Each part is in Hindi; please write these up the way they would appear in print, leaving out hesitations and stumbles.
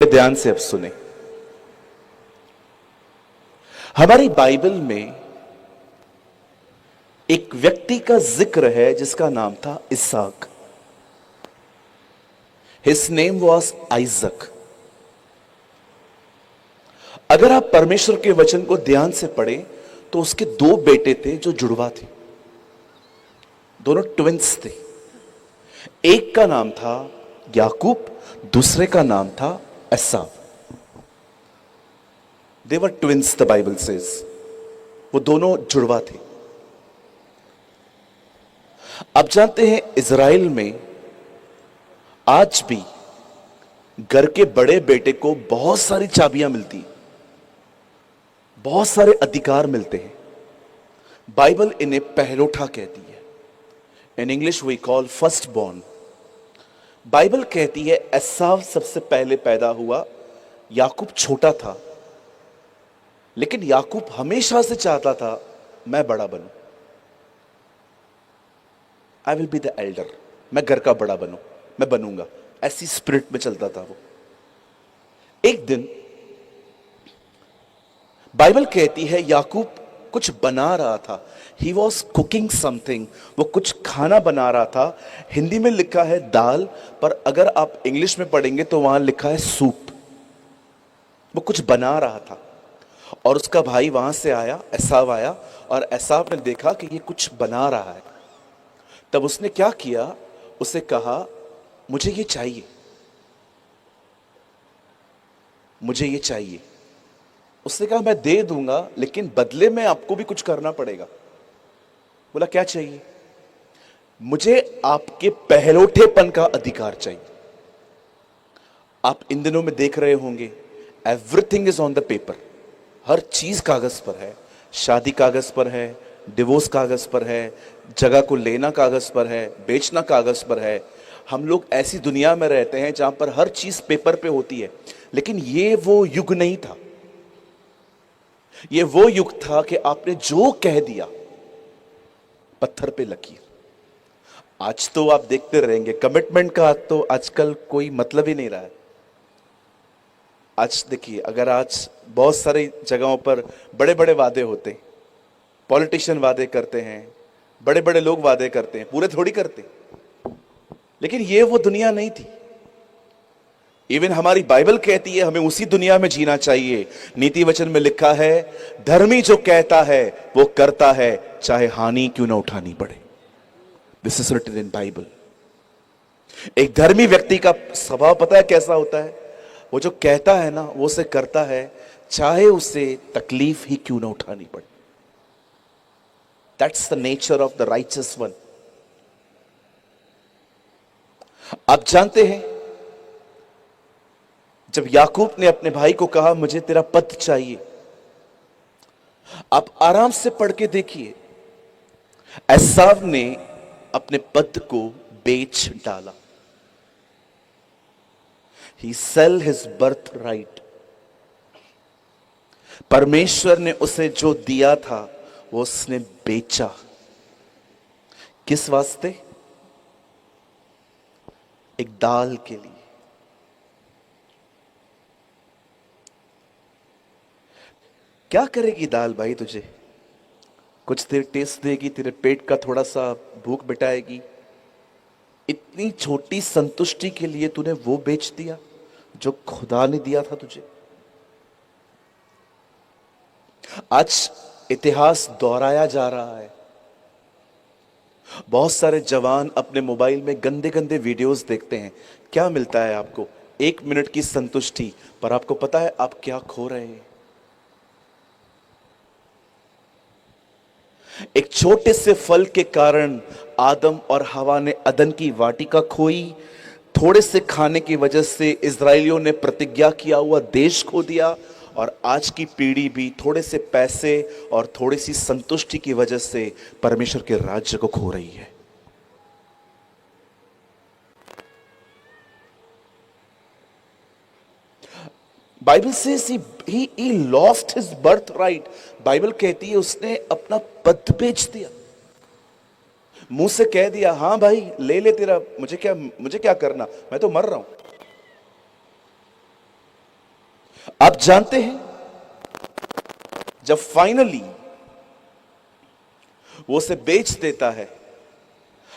ध्यान से अब सुने। हमारी बाइबल में एक व्यक्ति का जिक्र है जिसका नाम था इसहाक। His name was Isaac. अगर आप परमेश्वर के वचन को ध्यान से पढ़ें तो उसके दो बेटे थे जो जुड़वा थे, दोनों ट्विंस थे। एक का नाम था याकूब, दूसरे का नाम था एसाव। दे वर ट्विंस, द बाइबल सेज। वो दोनों जुड़वा थे। अब जानते हैं इज़राइल में आज भी घर के बड़े बेटे को बहुत सारी चाबियां मिलती हैं, बहुत सारे अधिकार मिलते हैं। बाइबल इन्हें पहलोठा कहती है। In English we call first born. Bible कहती है एसाव सबसे पहले पैदा हुआ, याकूब छोटा था, लेकिन याकूब हमेशा से चाहता था मैं बड़ा बनूं, I will be the elder, मैं घर का बड़ा बनूं, मैं बनूंगा। ऐसी स्पिरिट में चलता था वो। एक दिन बाइबल कहती है याकूब कुछ बना रहा था। ही वॉज कुकिंग समथिंग, वो कुछ खाना बना रहा था। हिंदी में लिखा है दाल, पर अगर आप इंग्लिश में पढ़ेंगे तो वहां लिखा है सूप। वो कुछ बना रहा था और उसका भाई वहां से आया, एसाव आया, और एसाव ने देखा कि ये कुछ बना रहा है। तब उसने क्या किया, उसे कहा मुझे ये चाहिए, मुझे ये चाहिए। उसने कहा मैं दे दूंगा, लेकिन बदले में आपको भी कुछ करना पड़ेगा। बोला क्या चाहिए? मुझे आपके पहलोठेपन का अधिकार चाहिए। आप इन दिनों में देख रहे होंगे everything is on the paper. हर चीज कागज पर है। शादी कागज पर है, डिवोर्स कागज पर है, जगह को लेना कागज पर है, बेचना कागज पर है। हम लोग ऐसी दुनिया में रहते हैं जहां पर हर चीज पेपर पे होती है। लेकिन ये वो युग नहीं था। ये वो युग था कि आपने जो कह दिया पत्थर पे लकीर। आज तो आप देखते रहेंगे कमिटमेंट का तो आजकल कोई मतलब ही नहीं रहा है। आज देखिए, अगर आज बहुत सारी जगहों पर बड़े बड़े वादे होते, पॉलिटिशियन वादे करते हैं, बड़े बड़े लोग वादे करते हैं, पूरे थोड़ी करते। लेकिन ये वो दुनिया नहीं थी। इवन हमारी बाइबल कहती है हमें उसी दुनिया में जीना चाहिए। नीति वचन में लिखा है धर्मी जो कहता है वो करता है, चाहे हानि क्यों ना उठानी पड़े। This is written in Bible. एक धर्मी व्यक्ति का स्वभाव पता है कैसा होता है? वो जो कहता है ना वो उसे करता है, चाहे उसे तकलीफ ही क्यों ना उठानी पड़े। That's the nature of the righteous one. आप जानते हैं जब याकूब ने अपने भाई को कहा मुझे तेरा पद चाहिए, आप आराम से पढ़ के देखिए, एसाव ने अपने पद को बेच डाला। He sell his birthright। परमेश्वर ने उसे जो दिया था वो उसने बेचा। किस वास्ते? एक दाल के लिए। क्या करेगी दाल भाई तुझे? कुछ देर टेस्ट देगी, तेरे पेट का थोड़ा सा भूख मिटाएगी। इतनी छोटी संतुष्टि के लिए तूने वो बेच दिया जो खुदा ने दिया था तुझे। आज इतिहास दोहराया जा रहा है। बहुत सारे जवान अपने मोबाइल में गंदे गंदे वीडियोस देखते हैं। क्या मिलता है आपको? 1 मिनट की संतुष्टि, पर आपको पता है आप क्या खो रहे हैं। एक छोटे से फल के कारण आदम और हवा ने अदन की वाटिका खोई। थोड़े से खाने की वजह से इजरायलियों ने प्रतिज्ञा किया हुआ देश खो दिया। और आज की पीढ़ी भी थोड़े से पैसे और थोड़ी सी संतुष्टि की वजह से परमेश्वर के राज्य को खो रही है। बाइबल से he lost his birthright। Bible कहती है उसने अपना पद बेच दिया। मुंह से कह दिया हाँ भाई ले ले तेरा, मुझे क्या करना, मैं तो मर रहा हूं। आप जानते हैं, जब फाइनली वो उसे बेच देता है,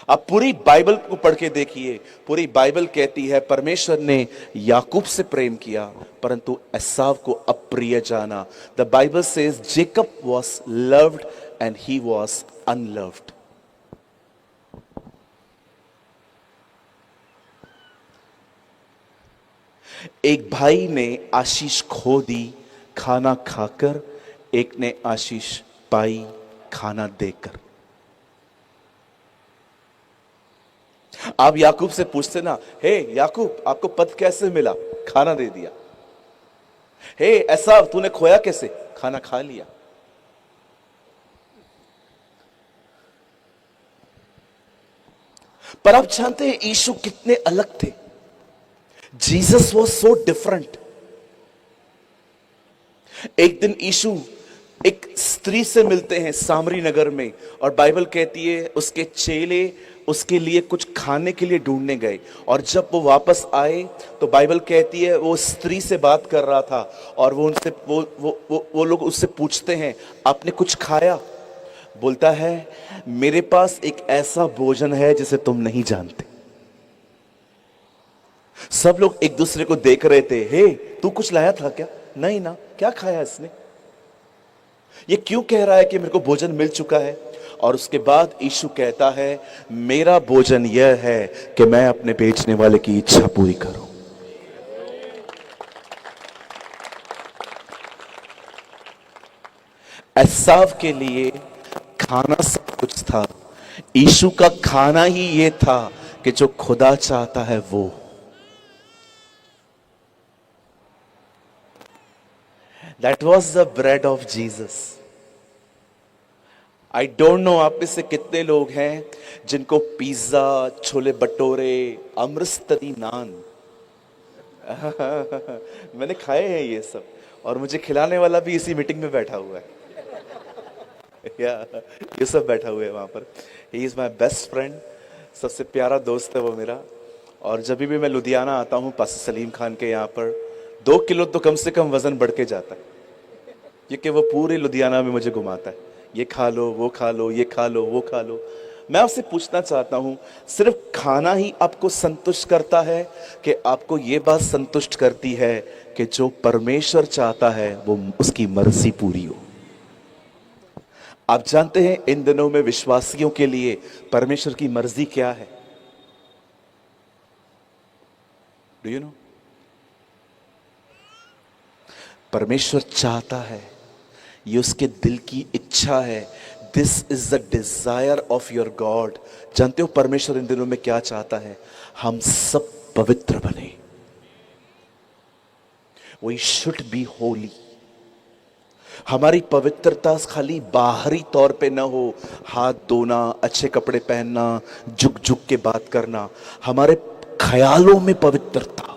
आप पूरी बाइबल को पढ़ के देखिए, पूरी बाइबल कहती है परमेश्वर ने याकूब से प्रेम किया परंतु एसाव को अप्रिय जाना। The Bible says Jacob was loved and he was unloved. एक भाई ने आशीष खो दी खाना खाकर, एक ने आशीष पाई खाना देकर। आप याकूब से पूछते ना, हे याकूब आपको पद कैसे मिला? खाना दे दिया। हे एसाव तूने खोया कैसे? खाना खा लिया। पर आप जानते हैं यीशु कितने अलग थे? Jesus was so different. एक दिन यीशु एक स्त्री से मिलते हैं सामरी नगर में, और बाइबल कहती है उसके चेले उसके लिए कुछ खाने के लिए ढूंढने गए, और जब वो वापस आए तो बाइबल कहती है वो स्त्री से बात कर रहा था, और वो उनसे वो लोग उससे पूछते हैं आपने कुछ खाया? बोलता है मेरे पास एक ऐसा भोजन है जिसे तुम नहीं जानते। सब लोग एक दूसरे को देख रहे थे, हे तू कुछ लाया था क्या? नहीं ना। क्या खाया इसने? ये क्यों कह रहा है कि मेरे को भोजन मिल चुका है? और उसके बाद यीशु कहता है मेरा भोजन यह है कि मैं अपने बेचने वाले की इच्छा पूरी करूं। एसाव के लिए खाना सब कुछ था, यीशु का खाना ही ये था कि जो खुदा चाहता है वो। That was the bread of Jesus. I don't know आप में से कितने लोग हैं जिनको पिज्जा, छोले भटूरे, अमृतसरी नान मैंने खाए हैं ये सब, और मुझे खिलाने वाला भी इसी मीटिंग में बैठा हुआ है या ये सब बैठा हुआ है वहां पर। He is my best friend, सबसे प्यारा दोस्त है वो मेरा। और जब भी मैं लुधियाना आता हूँ पास्टर सलीम खान के यहाँ पर, 2 किलो तो कम से कम वजन बढ़ के जाता है, क्योंकि वो पूरे लुधियाना में मुझे घुमाता है, ये खा लो वो खा लो, ये खा लो वो खा लो। मैं आपसे पूछना चाहता हूं, सिर्फ खाना ही आपको संतुष्ट करता है कि आपको ये बात संतुष्ट करती है कि जो परमेश्वर चाहता है वो उसकी मर्जी पूरी हो? आप जानते हैं इन दिनों में विश्वासियों के लिए परमेश्वर की मर्जी क्या है? Do you know? परमेश्वर चाहता है, ये उसके दिल की इच्छा है। This is the desire of your God. जानते हो परमेश्वर इन दिनों में क्या चाहता है? हम सब पवित्र बने। We should be holy. हमारी पवित्रता खाली बाहरी तौर पे ना हो, हाथ धोना, अच्छे कपड़े पहनना, झुक झुक के बात करना, हमारे ख्यालों में पवित्रता।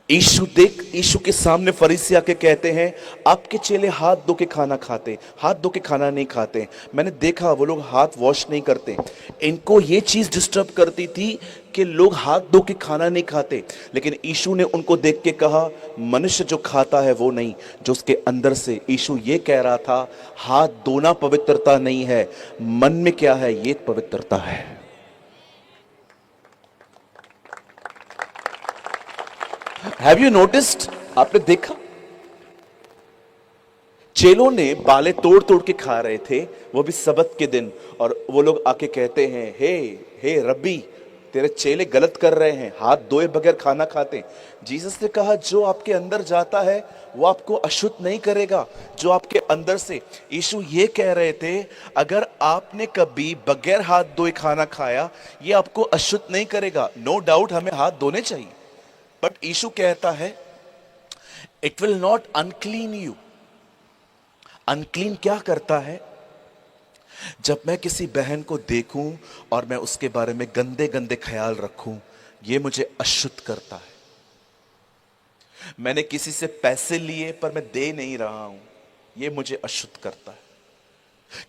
यीशु के सामने फरीसी आके कहते हैं आपके चेले हाथ धो के खाना खाते, हाथ धो के खाना नहीं खाते। मैंने देखा वो लोग हाथ वॉश नहीं करते। इनको ये चीज डिस्टर्ब करती थी कि लोग हाथ धो के खाना नहीं खाते, लेकिन यीशु ने उनको देख के कहा मनुष्य जो खाता है वो नहीं, जो उसके अंदर से। यीशु ये कह रहा था हाथ धोना पवित्रता नहीं है, मन में क्या है ये पवित्रता है। Have you noticed? आपने देखा चेलों ने बाले तोड़ तोड़ के खा रहे थे, वो भी सबत के दिन, और वो लोग आके कहते हैं हे रब्बी तेरे चेले गलत कर रहे हैं, हाथ धोए बगैर खाना खाते। जीसस ने कहा जो आपके अंदर जाता है वो आपको अशुद्ध नहीं करेगा, जो आपके अंदर से। यीशु ये कह रहे थे अगर आपने कभी बगैर हाथ धोए खाना खाया ये आपको अशुद्ध नहीं करेगा। नो डाउट हमें हाथ धोने चाहिए, बट यीशु कहता है it will not unclean you. Unclean क्या करता है? जब मैं किसी बहन को देखूं और मैं उसके बारे में गंदे गंदे ख्याल रखूं, यह मुझे अशुद्ध करता है। मैंने किसी से पैसे लिए पर मैं दे नहीं रहा हूं, यह मुझे अशुद्ध करता है।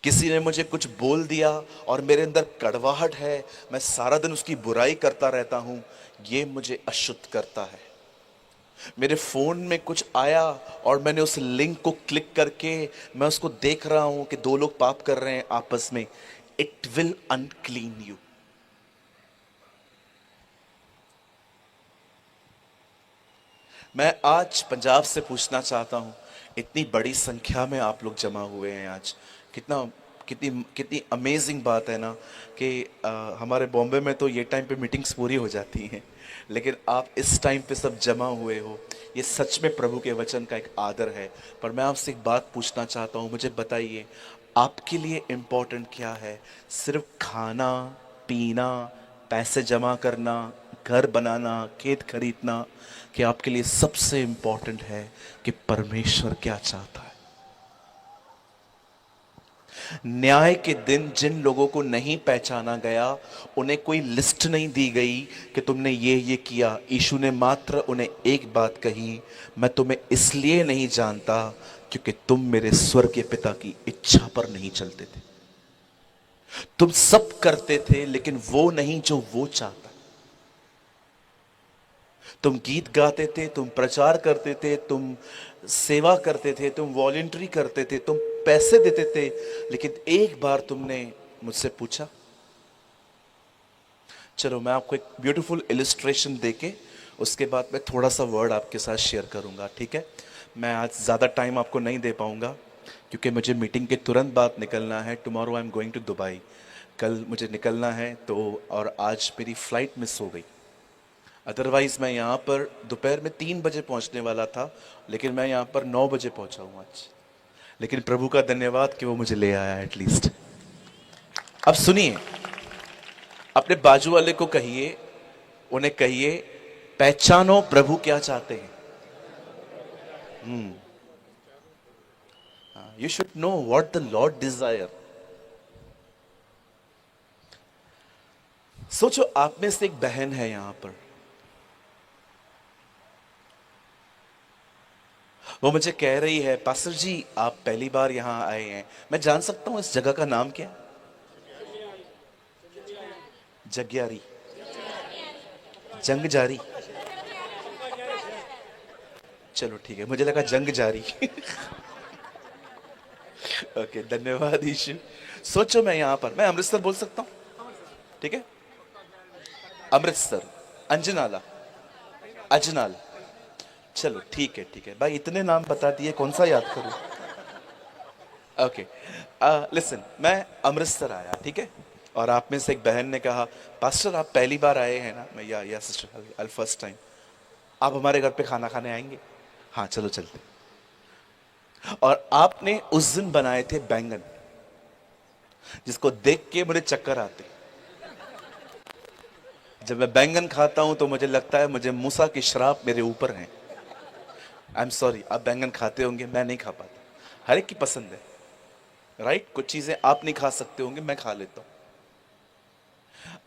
किसी ने मुझे कुछ बोल दिया और मेरे अंदर कड़वाहट है, मैं सारा दिन उसकी बुराई करता रहता हूं, ये मुझे अशुद्ध करता है। मेरे फोन में कुछ आया और मैंने उस लिंक को क्लिक करके मैं उसको देख रहा हूं कि दो लोग पाप कर रहे हैं आपस में, इट विल अनक्लीन यू। मैं आज पंजाब से पूछना चाहता हूं, इतनी बड़ी संख्या में आप लोग जमा हुए हैं आज, कितना कितनी कितनी अमेजिंग बात है ना कि हमारे बॉम्बे में तो ये टाइम पे मीटिंग्स पूरी हो जाती हैं, लेकिन आप इस टाइम पे सब जमा हुए हो, ये सच में प्रभु के वचन का एक आदर है। पर मैं आपसे एक बात पूछना चाहता हूँ, मुझे बताइए आपके लिए इम्पोर्टेंट क्या है? सिर्फ खाना पीना, पैसे जमा करना, घर बनाना, खेत खरीदना, कि आपके लिए सबसे इम्पोर्टेंट है कि परमेश्वर क्या चाहता है? न्याय के दिन जिन लोगों को नहीं पहचाना गया, उन्हें कोई लिस्ट नहीं दी गई कि तुमने ये किया। यीशु ने मात्र उन्हें एक बात कही, मैं तुम्हें इसलिए नहीं जानता क्योंकि तुम मेरे स्वर्गीय पिता की इच्छा पर नहीं चलते थे। तुम सब करते थे लेकिन वो नहीं जो वो चाहता। तुम गीत गाते थे, तुम प्रचार करते थे, तुम सेवा करते थे, तुम वॉलंटरी करते थे, तुम पैसे देते थे, लेकिन एक बार तुमने मुझसे पूछा? चलो मैं आपको एक ब्यूटीफुल इलिस्ट्रेशन देके उसके बाद मैं थोड़ा सा वर्ड आपके साथ शेयर करूंगा, ठीक है? मैं आज ज़्यादा टाइम आपको नहीं दे पाऊंगा क्योंकि मुझे मीटिंग के तुरंत बाद निकलना है। Tomorrow I am going to Dubai, कल मुझे निकलना है, तो और आज मेरी फ्लाइट मिस हो गई। अदरवाइज मैं यहाँ पर दोपहर में 3 बजे पहुँचने वाला था, लेकिन मैं यहाँ पर 9 बजे पहुँचा हूँ आज। लेकिन प्रभु का धन्यवाद कि वो मुझे ले आया एटलीस्ट। अब सुनिए, अपने बाजू वाले को कहिए, उन्हें कहिए, पहचानो प्रभु क्या चाहते हैं। You should know what the lord desire. सोचो आप में से एक बहन है यहां पर, वो मुझे कह रही है, पास्टर जी आप पहली बार यहां आए हैं, मैं जान सकता हूं इस जगह का नाम क्या? जग्यारी, जंग जारी, चलो ठीक है, मुझे लगा जंग जारी। ओके, धन्यवाद ईशु। सोचो मैं यहां पर, मैं अमृतसर बोल सकता हूं, ठीक है? अमृतसर, अंजनाला, अजनाल, चलो ठीक है ठीक है भाई, इतने नाम बता दिए, कौन सा याद करूं? ओके, लिसन, मैं अमृतसर आया, ठीक है? और आप में से एक बहन ने कहा, पास्टर आप पहली बार आए हैं ना? मैं या सिस्टर, आई फर्स्ट टाइम। आप हमारे घर पे खाना खाने आएंगे? हाँ चलो चलते। और आपने उस दिन बनाए थे बैंगन, जिसको देख के मुझे चक्कर आते। जब मैं बैंगन खाता हूं तो मुझे लगता है मुझे मूसा की श्राप मेरे ऊपर है। आई एम सॉरी, आप बैंगन खाते होंगे, मैं नहीं खा पाता। हर एक की पसंद है, राइट? कुछ चीजें आप नहीं खा सकते होंगे, मैं खा लेता हूं।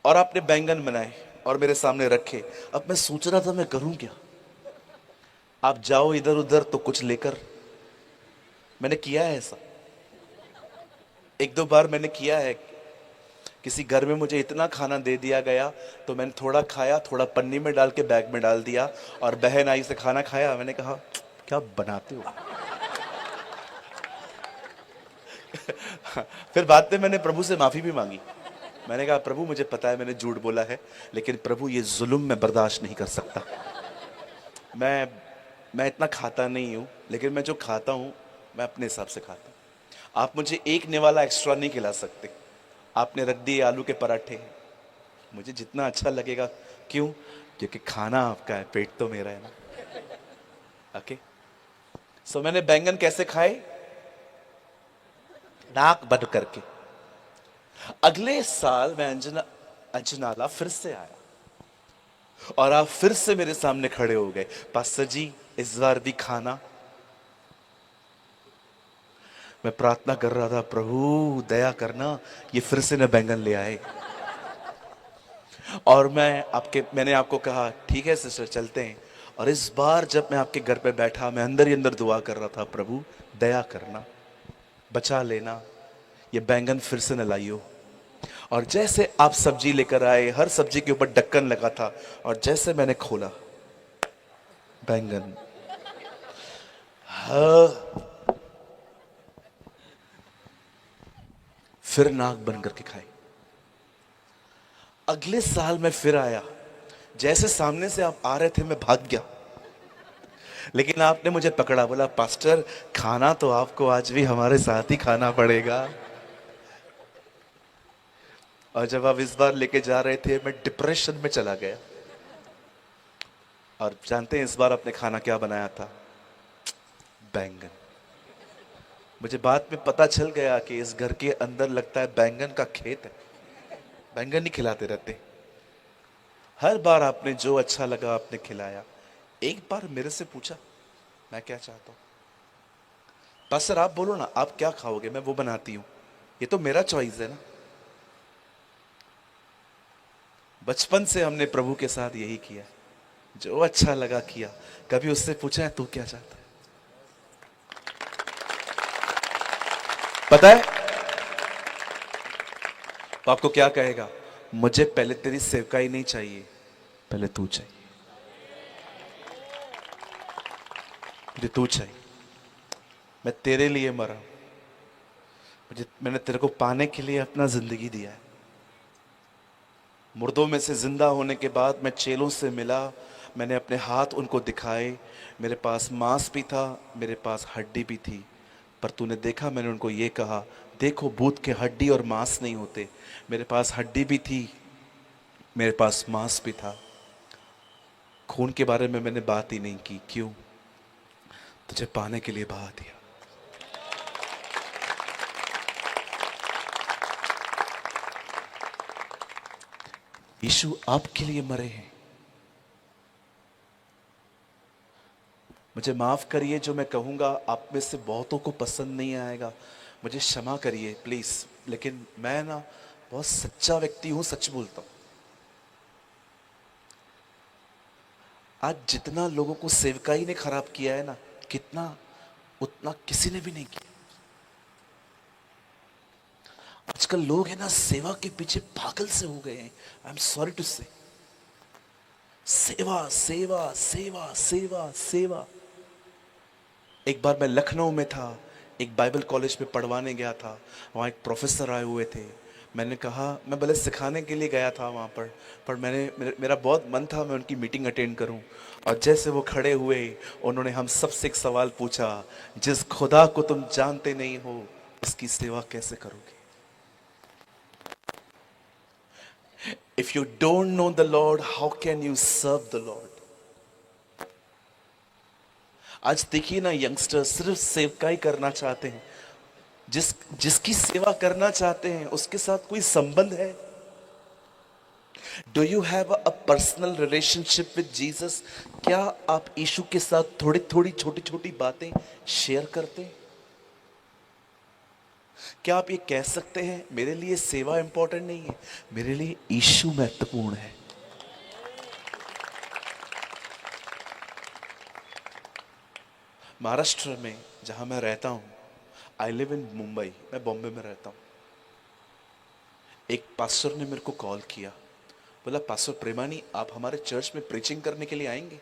और आपने बैंगन बनाए और मेरे सामने रखे। अब मैं सोच रहा था मैं करूं क्या? आप जाओ इधर उधर तो कुछ लेकर। मैंने किया है ऐसा, एक दो बार मैंने किया है। किसी घर में मुझे इतना खाना दे दिया गया तो मैंने थोड़ा खाया, थोड़ा पन्नी में डाल के बैग में डाल दिया, और बहन आई से खाना खाया, मैंने कहा क्या बनाते हो? फिर बाद में मैंने प्रभु से माफी भी मांगी। मैंने कहा प्रभु मुझे पता है मैंने झूठ बोला है, लेकिन प्रभु ये जुल्म मैं बर्दाश्त नहीं कर सकता। मैं इतना खाता नहीं हूं, लेकिन मैं जो खाता हूं मैं अपने हिसाब से खाता हूं। आप मुझे एक निवाला एक्स्ट्रा नहीं खिला सकते। आपने रख दिए आलू के पराठे, मुझे जितना अच्छा लगेगा। क्यों? क्योंकि खाना आपका है, पेट तो मेरा है ना। ओके, सो मैंने बैंगन कैसे खाए? नाक बंद करके। अगले साल मैं अंजनाला फिर से आया और आप फिर से मेरे सामने खड़े हो गए, पास्टर जी इस बार भी खाना। मैं प्रार्थना कर रहा था, प्रभु दया करना, ये फिर से न बैंगन ले आए। और मैंने आपको कहा ठीक है सिस्टर चलते हैं। और इस बार जब मैं आपके घर पे बैठा, मैं अंदर ही अंदर दुआ कर रहा था, प्रभु दया करना, बचा लेना, ये बैंगन फिर से न लाइयो। और जैसे आप सब्जी लेकर आए, हर सब्जी के ऊपर ढक्कन लगा था, और जैसे मैंने खोला, बैंगन, हाँ, फिर नाक बंद करके खाई। अगले साल मैं फिर आया, जैसे सामने से आप आ रहे थे मैं भाग गया, लेकिन आपने मुझे पकड़ा, बोला पास्टर खाना तो आपको आज भी हमारे साथ ही खाना पड़ेगा। और जब आप इस बार लेके जा रहे थे, मैं डिप्रेशन में चला गया। और जानते हैं इस बार आपने खाना क्या बनाया था? बैंगन। मुझे बाद में पता चल गया कि इस घर के अंदर लगता है बैंगन का खेत है, बैंगन ही खिलाते रहते। हर बार आपने जो अच्छा लगा आपने खिलाया। एक बार मेरे से पूछा मैं क्या चाहता हूं? पास्टर आप बोलो ना, आप क्या खाओगे, मैं वो बनाती हूं। ये तो मेरा चॉइस है ना। बचपन से हमने प्रभु के साथ यही किया, जो अच्छा लगा किया। कभी उससे पूछा है तू क्या चाहता है? पता है तो आपको क्या कहेगा? मुझे पहले तेरी सेवकाई नहीं चाहिए, पहले तू चाहिए, मुझे तू चाहिए। मैं तेरे लिए मरा, मैंने तेरे को पाने के लिए अपना जिंदगी दिया है। मुर्दों में से जिंदा होने के बाद मैं चेलों से मिला, मैंने अपने हाथ उनको दिखाए। मेरे पास मांस भी था, मेरे पास हड्डी भी थी, पर तूने देखा मैंने उनको ये कहा, देखो भूत के हड्डी और मांस नहीं होते। मेरे पास हड्डी भी थी, मेरे पास मांस भी था। खून के बारे में मैंने बात ही नहीं की। क्यों? तुझे पाने के लिए बहा दिया। यीशु आपके लिए मरे हैं। मुझे माफ करिए जो मैं कहूंगा आप में से बहुतों को पसंद नहीं आएगा, मुझे क्षमा करिए प्लीज, लेकिन मैं ना बहुत सच्चा व्यक्ति हूं, सच बोलता हूं। आज जितना लोगों को सेवकाई ने खराब किया है ना, कितना उतना किसी ने भी नहीं किया। आजकल लोग है ना सेवा के पीछे पागल से हो गए हैं। आई एम सॉरी टू से, सेवा सेवा सेवा सेवा सेवा। एक बार मैं लखनऊ में था, एक बाइबल कॉलेज में पढ़वाने गया था। वहाँ एक प्रोफेसर आए हुए थे। मैंने कहा, मैं भले सिखाने के लिए गया था वहाँ पर मेरा बहुत मन था मैं उनकी मीटिंग अटेंड करूं। और जैसे वो खड़े हुए, उन्होंने हम सबसे एक सवाल पूछा, जिस खुदा को तुम जानते नहीं हो उसकी सेवा कैसे करोगे? If you don't know the lord, how can you serve the lord? आज देखिए ना, यंगस्टर सिर्फ सेवकाई करना चाहते हैं। जिसकी सेवा करना चाहते हैं उसके साथ कोई संबंध है? Do you have a personal relationship with Jesus? क्या आप यीशु के साथ थोड़ी थोड़ी छोटी छोटी बातें शेयर करते हैं? क्या आप ये कह सकते हैं मेरे लिए सेवा इंपॉर्टेंट नहीं है, मेरे लिए यीशु महत्वपूर्ण है? महाराष्ट्र में जहां मैं रहता हूं, आई लिव इन मुंबई, मैं बॉम्बे में रहता हूं। एक पास्टर ने मेरे को कॉल किया, बोला पास्टर प्रेमानी आप हमारे चर्च में प्रीचिंग करने के लिए आएंगे?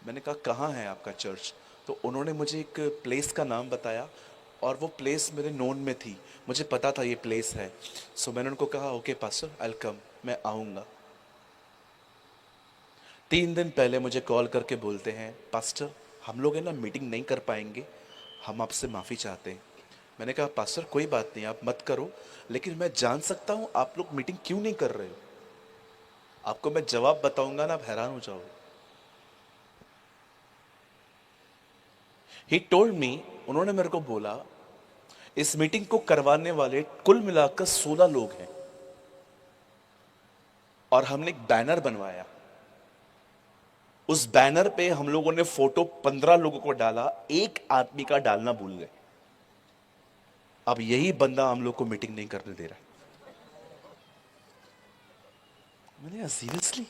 मैंने कहा कहाँ है आपका चर्च? तो उन्होंने मुझे एक प्लेस का नाम बताया, और वो प्लेस मेरे नोन में थी, मुझे पता था ये प्लेस है। सो मैंने उनको कहा okay pastor I will come, मैं आऊँगा। 3 दिन पहले मुझे कॉल करके बोलते हैं पास्टर हम लोग है ना मीटिंग नहीं कर पाएंगे, हम आपसे माफ़ी चाहते हैं। मैंने कहा पास्टर कोई बात नहीं, आप मत करो, लेकिन मैं जान सकता हूँ आप लोग मीटिंग क्यों नहीं कर रहे हो? आपको मैं जवाब बताऊंगा ना, आप हैरान हो जाओगे। ही टोल्ड मी, उन्होंने मेरे को बोला इस मीटिंग को करवाने वाले कुल मिलाकर 16 लोग हैं, और हमने एक बैनर बनवाया। उस बैनर पे हम लोगों ने फोटो 15 लोगों को डाला, एक आदमी का डालना भूल गए। अब यही बंदा हम लोग को मीटिंग नहीं करने दे रहा है। मैंने कहा सीरियसली?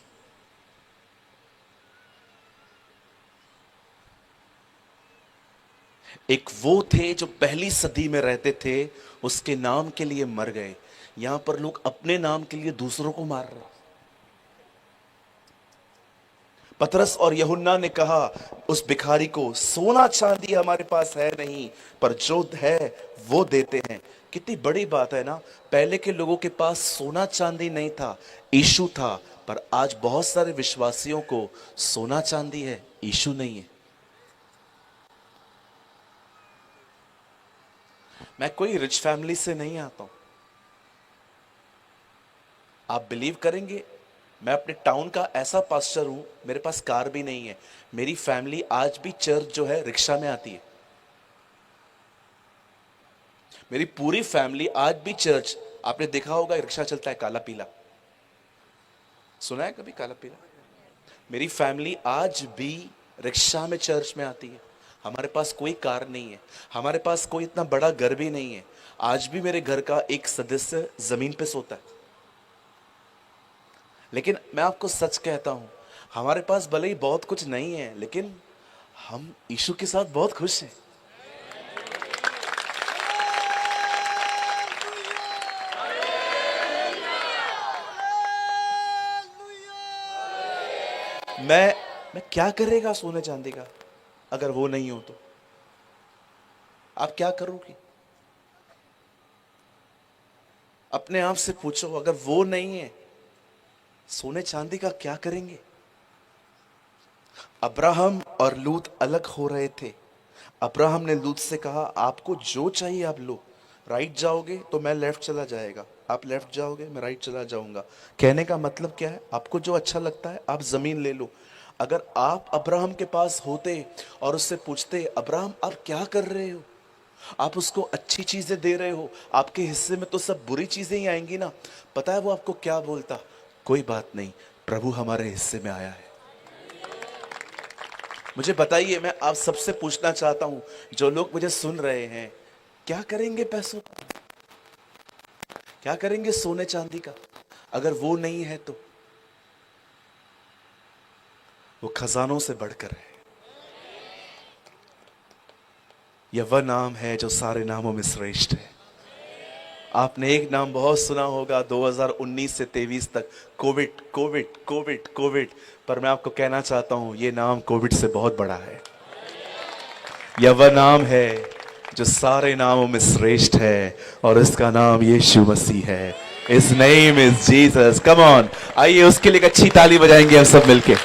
एक वो थे जो पहली सदी में रहते थे, उसके नाम के लिए मर गए। यहां पर लोग अपने नाम के लिए दूसरों को मार रहे। पतरस और यूहन्ना ने कहा उस भिखारी को, सोना चांदी हमारे पास है नहीं, पर जो है वो देते हैं। कितनी बड़ी बात है ना। पहले के लोगों के पास सोना चांदी नहीं था, यीशु था। पर आज बहुत सारे विश्वासियों को सोना चांदी है, यीशु नहीं है। मैं कोई रिच फैमिली से नहीं आता हूं। आप बिलीव करेंगे, मैं अपने टाउन का ऐसा पास्टर हूं, मेरे पास कार भी नहीं है। मेरी फैमिली आज भी चर्च जो है रिक्शा में आती है। मेरी पूरी फैमिली आज भी चर्च, आपने देखा होगा रिक्शा चलता है काला पीला, सुना है कभी काला पीला? मेरी फैमिली आज भी रिक्शा में चर्च में आती है। हमारे पास कोई कार नहीं है, हमारे पास कोई इतना बड़ा घर भी नहीं है। आज भी मेरे घर का एक सदस्य जमीन पे सोता है। लेकिन मैं आपको सच कहता हूं, हमारे पास भले ही बहुत कुछ नहीं है, लेकिन हम यीशु के साथ बहुत खुश हैं। मैं क्या करेगा सोने चांदी का अगर वो नहीं हो तो? आप क्या करोगे? अपने आप से पूछो, अगर वो नहीं है, सोने चांदी का क्या करेंगे? अब्राहम और लूत अलग हो रहे थे। अब्राहम ने लूत से कहा, आपको जो चाहिए आप लो। राइट जाओगे तो मैं लेफ्ट चला जाएगा, आप लेफ्ट जाओगे मैं राइट चला जाऊंगा। कहने का मतलब क्या है? आपको जो अच्छा लगता है आप जमीन ले लो। अगर आप अब्राहम के पास होते और उससे पूछते, अब्राहम आप क्या कर रहे हो? आप उसको अच्छी चीजें दे रहे हो, आपके हिस्से में तो सब बुरी चीजें ही आएंगी ना। पता है वो आपको क्या बोलता? कोई बात नहीं, प्रभु हमारे हिस्से में आया है। मुझे बताइए, मैं आप सबसे पूछना चाहता हूं, जो लोग मुझे सुन रहे हैं, क्या करेंगे पैसों का? क्या करेंगे सोने चांदी का अगर वो नहीं है तो? वो खजानों से बढ़कर है। यह वह नाम है जो सारे नामों में श्रेष्ठ है। आपने एक नाम बहुत सुना होगा 2019 से 23 तक, कोविड कोविड कोविड कोविड। पर मैं आपको कहना चाहता हूं, यह नाम कोविड से बहुत बड़ा है। यह वह नाम है जो सारे नामों में श्रेष्ठ है, और इसका नाम यीशु मसीह है। His name is Jesus. Come on, आइए उसके लिए एक अच्छी ताली बजाएंगे हम सब मिलके।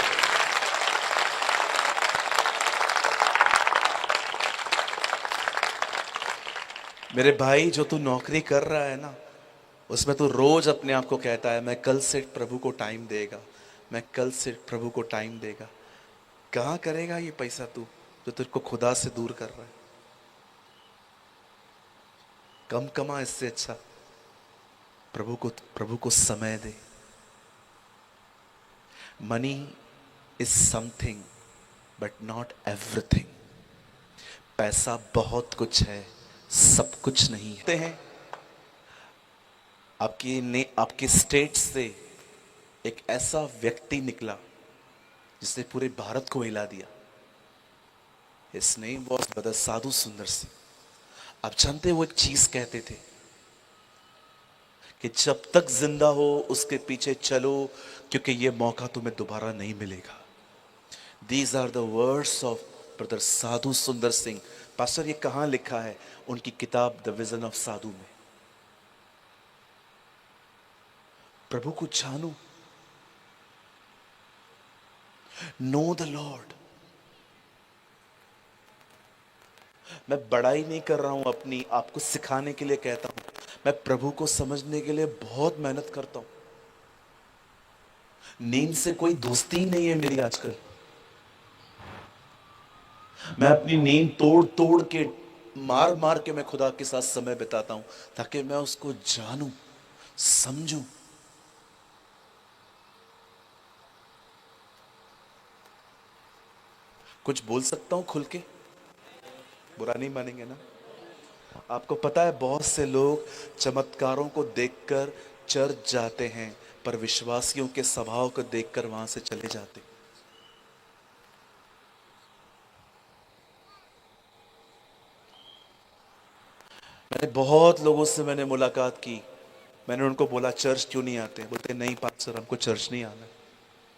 मेरे भाई, जो तू नौकरी कर रहा है ना, उसमें तू रोज अपने आप को कहता है, मैं कल से प्रभु को टाइम देगा, मैं कल से प्रभु को टाइम देगा। कहां करेगा ये पैसा तू जो तेरे को खुदा से दूर कर रहा है? कम कमा, इससे अच्छा प्रभु को समय दे। Money is something but not everything. पैसा बहुत कुछ है, सब कुछ नहीं है। आपके स्टेट से एक ऐसा व्यक्ति निकला जिसने पूरे भारत को हिला दिया। His name was brother Sadhu Sundar Singh. आप जानते वो एक चीज कहते थे कि जब तक जिंदा हो उसके पीछे चलो, क्योंकि ये मौका तुम्हें दोबारा नहीं मिलेगा। These are the words of brother Sadhu Sundar Singh. Pastor, ये कहां लिखा है? उनकी किताब द विजन ऑफ साधु में। प्रभु को जानो, नो द लॉर्ड। मैं बड़ाई नहीं कर रहा हूं अपनी, आपको सिखाने के लिए कहता हूं। मैं प्रभु को समझने के लिए बहुत मेहनत करता हूं। नींद से कोई दोस्ती ही नहीं है मेरी आजकल। मैं अपनी नींद तोड़ तोड़ के, मार मार के मैं खुदा के साथ समय बिताता हूं, ताकि मैं उसको जानूं, समझूं। कुछ बोल सकता हूं खुल के? बुरा नहीं मानेंगे ना? आपको पता है बहुत से लोग चमत्कारों को देखकर चर्च जाते हैं, पर विश्वासियों के स्वभाव को देखकर वहां से चले जाते। मैंने बहुत लोगों से मैंने मुलाकात की। मैंने उनको बोला चर्च क्यों नहीं आते, बोलते नहीं पास्टर हमको चर्च नहीं आना है।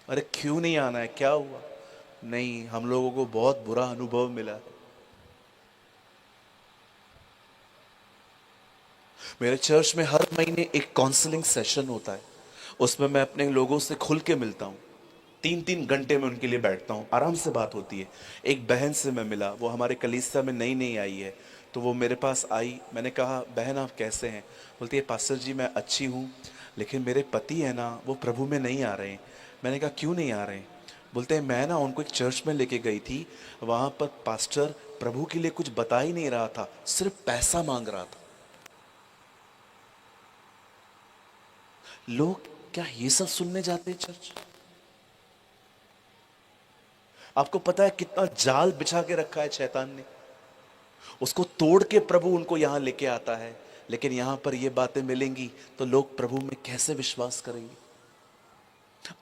अरे क्यों नहीं आना है, क्या हुआ? नहीं, हम लोगों को बहुत बुरा अनुभव मिला है। मेरे चर्च में हर महीने एक काउंसलिंग सेशन होता है, उसमें मैं अपने लोगों से खुल के मिलता हूँ। 3-3 घंटे में उनके लिए बैठता हूँ, आराम से बात होती है। एक बहन से मैं मिला, वो हमारे कलीसिया में नई नई आई है, तो वो मेरे पास आई। मैंने कहा बहन आप कैसे हैं? बोलती है पास्टर जी मैं अच्छी हूँ, लेकिन मेरे पति है ना वो प्रभु में नहीं आ रहे हैं। मैंने कहा क्यों नहीं आ रहे हैं? बोलते हैं मैं ना उनको एक चर्च में लेके गई थी, वहाँ पर पास्टर प्रभु के लिए कुछ बता ही नहीं रहा था, सिर्फ पैसा मांग रहा था। लोग क्या ये सब सुनने जाते हैं चर्च? आपको पता है कितना जाल बिछा के रखा है शैतान ने, उसको तोड़ के प्रभु उनको यहां लेके आता है। लेकिन यहां पर ये बातें मिलेंगी तो लोग प्रभु में कैसे विश्वास करेंगे?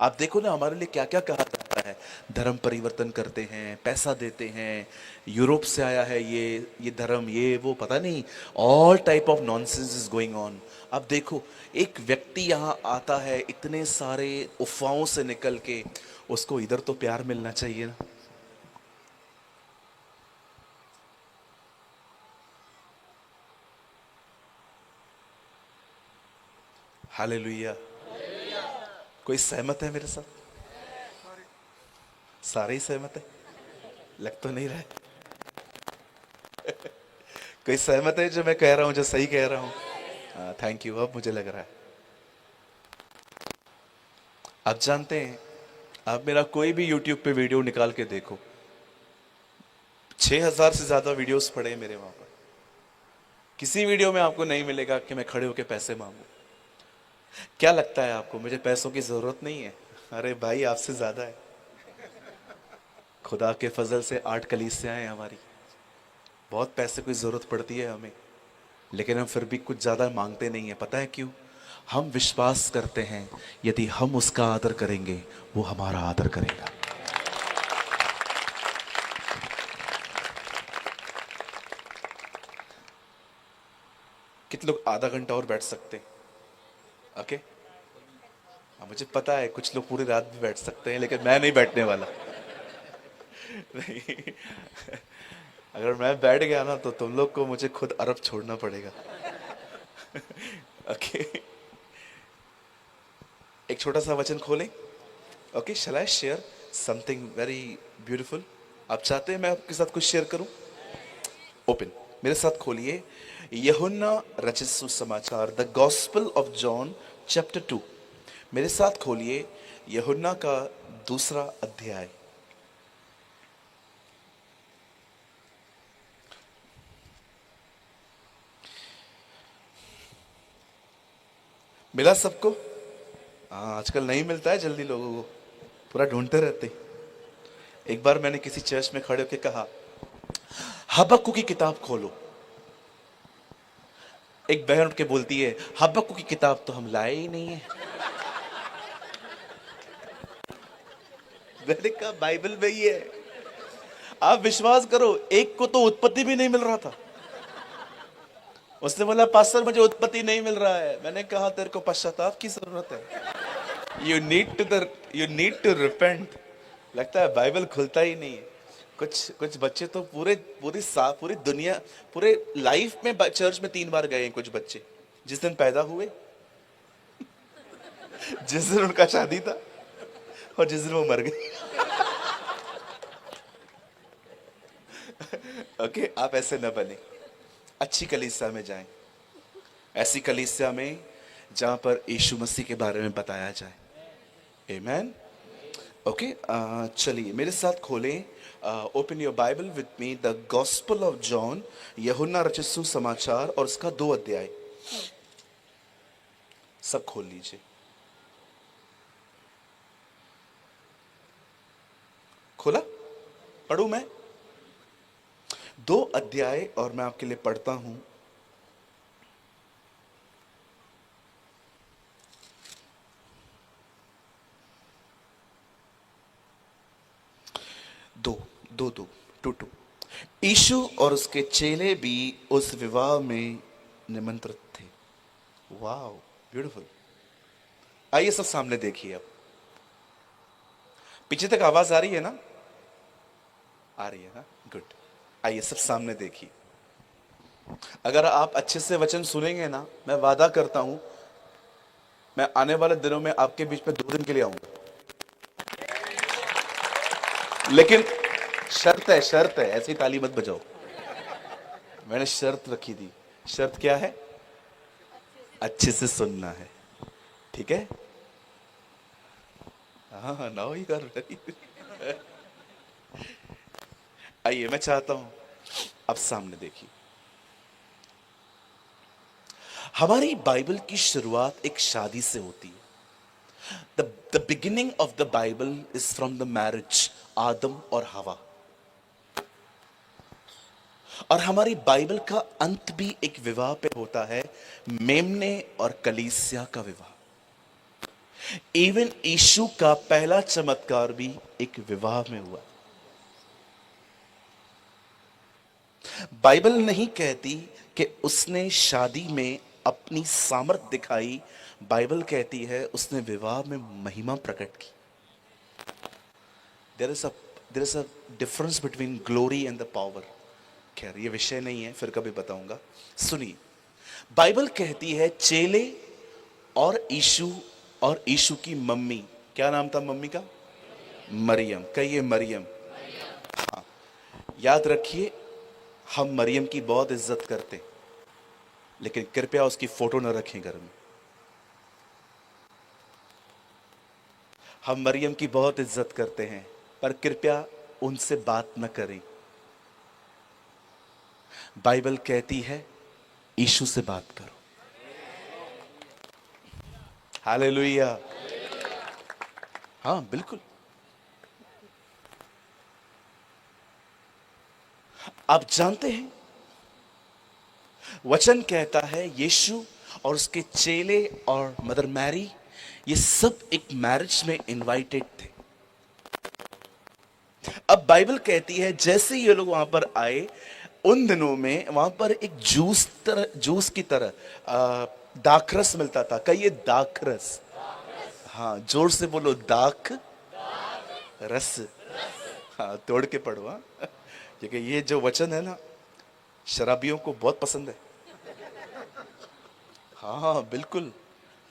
आप देखो ना हमारे लिए क्या क्या कहा जाता है, धर्म परिवर्तन करते हैं, पैसा देते हैं, यूरोप से आया है ये धर्म, ये वो, पता नहीं all type of nonsense is going on. अब देखो एक व्यक्ति यहाँ आता है इतने सारे अफवाहों से निकल के, उसको इधर तो प्यार मिलना चाहिए ना। हालेलुया। कोई सहमत है मेरे साथ? सारे ही सहमत है? लग तो नहीं रहा है। कोई सहमत है जो मैं कह रहा हूं, जो सही कह रहा हूं? थैंक यू, अब मुझे लग रहा है। आप जानते हैं, आप मेरा कोई भी यूट्यूब पे वीडियो निकाल के देखो, 6,000 से ज्यादा वीडियोस पड़े हैं मेरे वहां पर। किसी वीडियो में आपको नहीं मिलेगा कि मैं खड़े होकर पैसे मांगू। क्या लगता है आपको मुझे पैसों की जरूरत नहीं है? अरे भाई आपसे ज्यादा है। खुदा के फजल से 8 कलीसियां हैं हमारी, बहुत पैसे की जरूरत पड़ती है हमें, लेकिन हम फिर भी कुछ ज्यादा मांगते नहीं है। पता है क्यों? हम विश्वास करते हैं यदि हम उसका आदर करेंगे वो हमारा आदर करेगा। कितने लोग आधा घंटा और बैठ सकते हैं? ओके, मुझे पता है कुछ लोग पूरी रात भी बैठ सकते हैं, लेकिन मैं नहीं बैठने वाला। नहीं, अगर मैं बैठ गया ना तो तुम लोग को मुझे खुद अरब छोड़ना पड़ेगा। ओके, एक छोटा सा वचन खोलें। Okay, shall I share something very beautiful? आप चाहते हैं मैं आपके साथ कुछ शेयर करूं? ओपन, मेरे साथ खोलिए यूहन्ना रचित सुसमाचार, the gospel of John chapter 2। मेरे साथ खोलिए यूहन्ना का दूसरा अध्याय। मिला सबको? हाँ, आजकल नहीं मिलता है जल्दी लोगों को, पूरा ढूंढते रहते। एक बार मैंने किसी चर्च में खड़े होकर कहा हबक्कू की किताब खोलो। एक बहन उठ के बोलती है हबक्कू की किताब तो हम लाए ही नहीं है। मैंने कहा बाइबल में ही है। आप विश्वास करो एक को तो उत्पत्ति भी नहीं मिल रहा था। उसने बोला पास्टर मुझे उत्पत्ति नहीं मिल रहा है। मैंने कहा तेरे को पश्चाताप की जरूरत है, यू नीड टू रिपेंट। लगता है बाइबल खुलता ही नहीं है। कुछ कुछ बच्चे तो पूरी दुनिया, पूरे लाइफ में चर्च में 3 बार गए हैं कुछ बच्चे। जिस दिन पैदा हुए, जिस दिन उनका शादी था, और जिस दिन वो मर गए। ओके, आप ऐसे न बने। अच्छी कलीसिया में जाएं, ऐसी कलीसिया में जहां पर यीशु मसीह के बारे में बताया जाए। आमेन। ओके, चलिए मेरे साथ खोलें, open your Bible with me, the gospel of John, यूहन्ना रचित सुसमाचार और उसका 2 अध्याय। सब खोल लीजिए। खोला? पढ़ूं मैं? 2 अध्याय और मैं आपके लिए पढ़ता हूं। दो, दो, दो, टू टू। यीशु और उसके चेले भी उस विवाह में निमंत्रित थे। वाह, ब्यूटीफुल। आइए सब सामने देखिए। अब पीछे तक आवाज आ रही है ना? आ रही है ना? गुड। आइए सब सामने देखिए। अगर आप अच्छे से वचन सुनेंगे ना, मैं वादा करता हूं, मैं आने वाले दिनों में आपके बीच में 2 दिन के लिए आऊंगा। लेकिन शर्त है, शर्त है, ऐसी ताली मत बजाओ। मैंने शर्त रखी थी। शर्त क्या है? अच्छे से सुनना है, ठीक है? हाँ, नाउ यू आर रेडी। आइए, मैं चाहता हूं अब सामने देखिए। हमारी बाइबल की शुरुआत एक शादी से होती है। The beginning of the Bible is from the marriage, आदम और हवा। और हमारी बाइबल का अंत भी एक विवाह पे होता है, मेमने और कलीसिया का विवाह। इवन यीशु का पहला चमत्कार भी एक विवाह में हुआ। बाइबल नहीं कहती कि उसने शादी में अपनी सामर्थ दिखाई। बाइबल कहती है उसने विवाह में महिमा प्रकट की। There is a difference between glory and the power. खैर, ये विषय नहीं है, फिर कभी बताऊंगा। सुनिए, बाइबल कहती है चेले और यीशु की मम्मी, क्या नाम था मम्मी का? मरियम। कहिए मरियम। हाँ, याद रखिए, हम मरियम की बहुत इज्जत करते, लेकिन कृपया उसकी फोटो न रखें घर में। हम मरियम की बहुत इज्जत करते हैं, पर कृपया उनसे बात न करें। बाइबल कहती है यीशु से बात करो। हालेलुया। हाँ, बिल्कुल। आप जानते हैं, वचन कहता है यीशु और उसके चेले और मदर मैरी, ये सब एक मैरिज में इनवाइटेड थे। अब बाइबल कहती है जैसे ये लोग वहां पर आए, उन दिनों में वहां पर एक जूस की तरह दाखरस मिलता था। कहिए दाखरस। हाँ, जोर से बोलो, दाख रस। हाँ, तोड़ के पढ़ो। हाँ, क्योंकि ये जो वचन है ना, शराबियों को बहुत पसंद है। हाँ हाँ, बिल्कुल।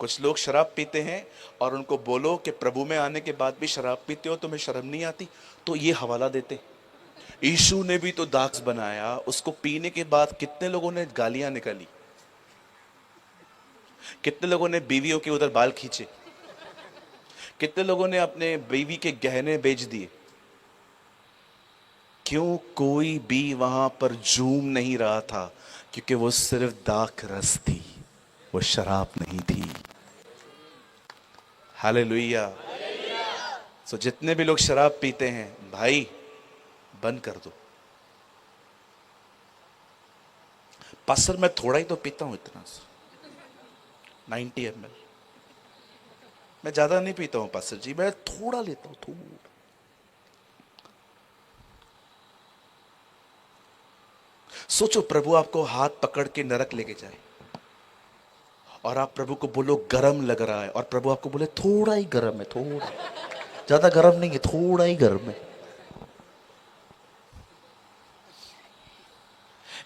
कुछ लोग शराब पीते हैं और उनको बोलो कि प्रभु में आने के बाद भी शराब पीते हो, तुम्हें शर्म नहीं आती? तो ये हवाला देते। यीशु ने भी तो दाख बनाया, उसको पीने के बाद कितने लोगों ने गालियां निकाली, कितने लोगों ने बीवियों के उधर बाल खींचे, कितने लोगों ने अपने बीवी के गहने बेच दिए। क्यों? कोई भी वहां पर झूम नहीं रहा था, क्योंकि वो सिर्फ दाख रस थी, वो शराब नहीं थी। हालेलुया। सो जितने भी लोग शराब पीते हैं, भाई बंद कर दो। पास्टर, मैं थोड़ा ही तो पीता हूं, इतना 90 ml। मैं ज्यादा नहीं पीता हूं पास्टर जी, मैं थोड़ा लेता हूं, थोड़ा। सोचो, प्रभु आपको हाथ पकड़ के नरक लेके जाए और आप प्रभु को बोलो गरम लग रहा है, और प्रभु आपको बोले थोड़ा ही गरम है, थोड़ा, ज्यादा गरम नहीं है, थोड़ा ही गरम है।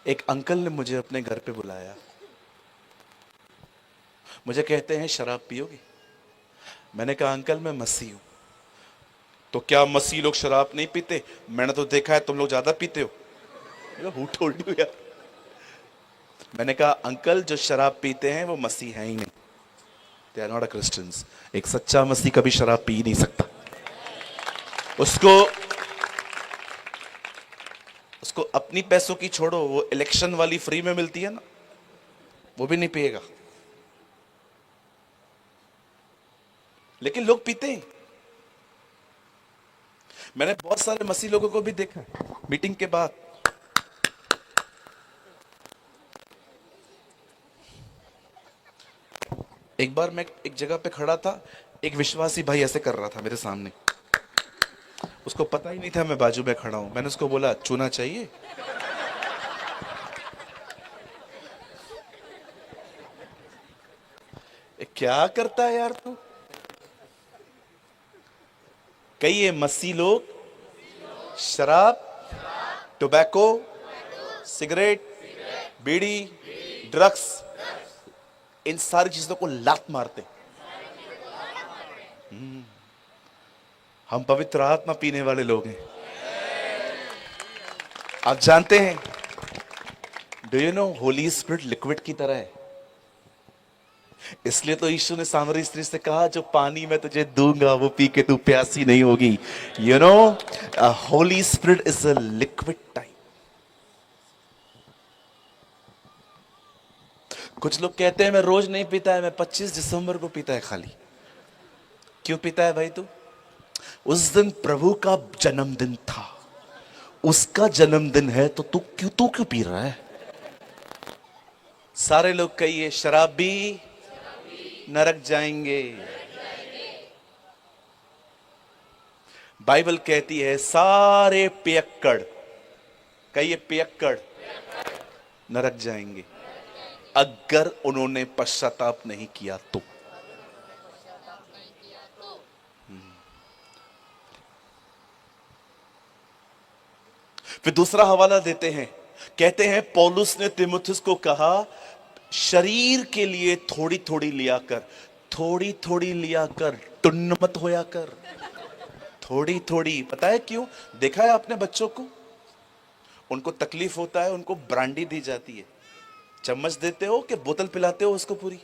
एक अंकल ने मुझे अपने घर पे बुलाया। मुझे कहते हैं शराब पियोगे? मैंने कहा अंकल, मैं मसीह हूं। तो क्या मसीह लोग शराब नहीं पीते? मैंने तो देखा है तुम लोग ज्यादा पीते हो। हु टोल्ड यू यार? मैंने कहा अंकल, जो शराब पीते हैं वो मसीह है ही नहीं। They are not a Christians. एक सच्चा मसीह कभी शराब पी नहीं सकता। उसको उसको अपनी पैसों की छोड़ो, वो इलेक्शन वाली फ्री में मिलती है ना, वो भी नहीं पिएगा। लेकिन लोग पीते हैं। मैंने बहुत सारे मसीह लोगों को भी देखा मीटिंग के बाद। एक बार मैं एक जगह पे खड़ा था, एक विश्वासी भाई ऐसे कर रहा था मेरे सामने। उसको पता ही नहीं था मैं बाजू में खड़ा हूं। मैंने उसको बोला चूना चाहिए? क्या करता है यार तू? कई ये मसी लोग शराब, टोबैको, सिगरेट, बीड़ी, ड्रग्स, इन सारी चीजों को लात मारते। हम पवित्र आत्मा पीने वाले लोग हैं। आप जानते हैं, do you know, Holi spirit liquid की तरह है। इसलिए तो यीशु ने सामरी स्त्री से कहा, जो पानी मैं तुझे दूंगा वो पी के तू प्यासी नहीं होगी। You know, Holi spirit is a liquid type. कुछ लोग कहते हैं मैं रोज नहीं पीता है, मैं 25 दिसंबर को पीता है खाली। क्यों पीता है भाई तू? उस दिन प्रभु का जन्मदिन था, उसका जन्मदिन है, तो तू क्यों पी रहा है? सारे लोग कहिए शराबी नरक जाएंगे। बाइबल कहती है सारे पियक्कड़, कहिए पियक्कड़, नरक जाएंगे अगर उन्होंने पश्चाताप नहीं किया तो। फिर दूसरा हवाला देते हैं, कहते हैं पौलुस ने तीमुथियुस को कहा, शरीर के लिए थोड़ी थोड़ी लिया कर, थोड़ी थोड़ी लिया कर, टुन्न मत होया कर। थोड़ी थोड़ी, पता है क्यों? देखा है आपने बच्चों को, उनको तकलीफ होता है, उनको ब्रांडी दी जाती है। चम्मच देते हो कि बोतल पिलाते हो उसको पूरी?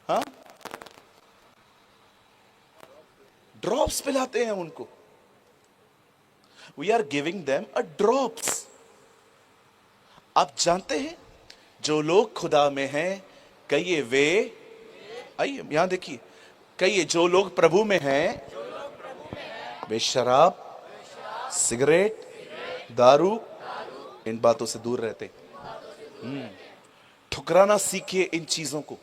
हाँ, ड्रॉप्स पिलाते हैं उनको। We are giving them a drops. आप जानते हैं जो लोग खुदा में हैं, कहिए वे, आइए यहां देखिए, कहिए जो लोग प्रभु में हैं वे शराब, सिगरेट, दारू, इन बातों से दूर रहते। ठुकराना सीखिए इन चीजों को।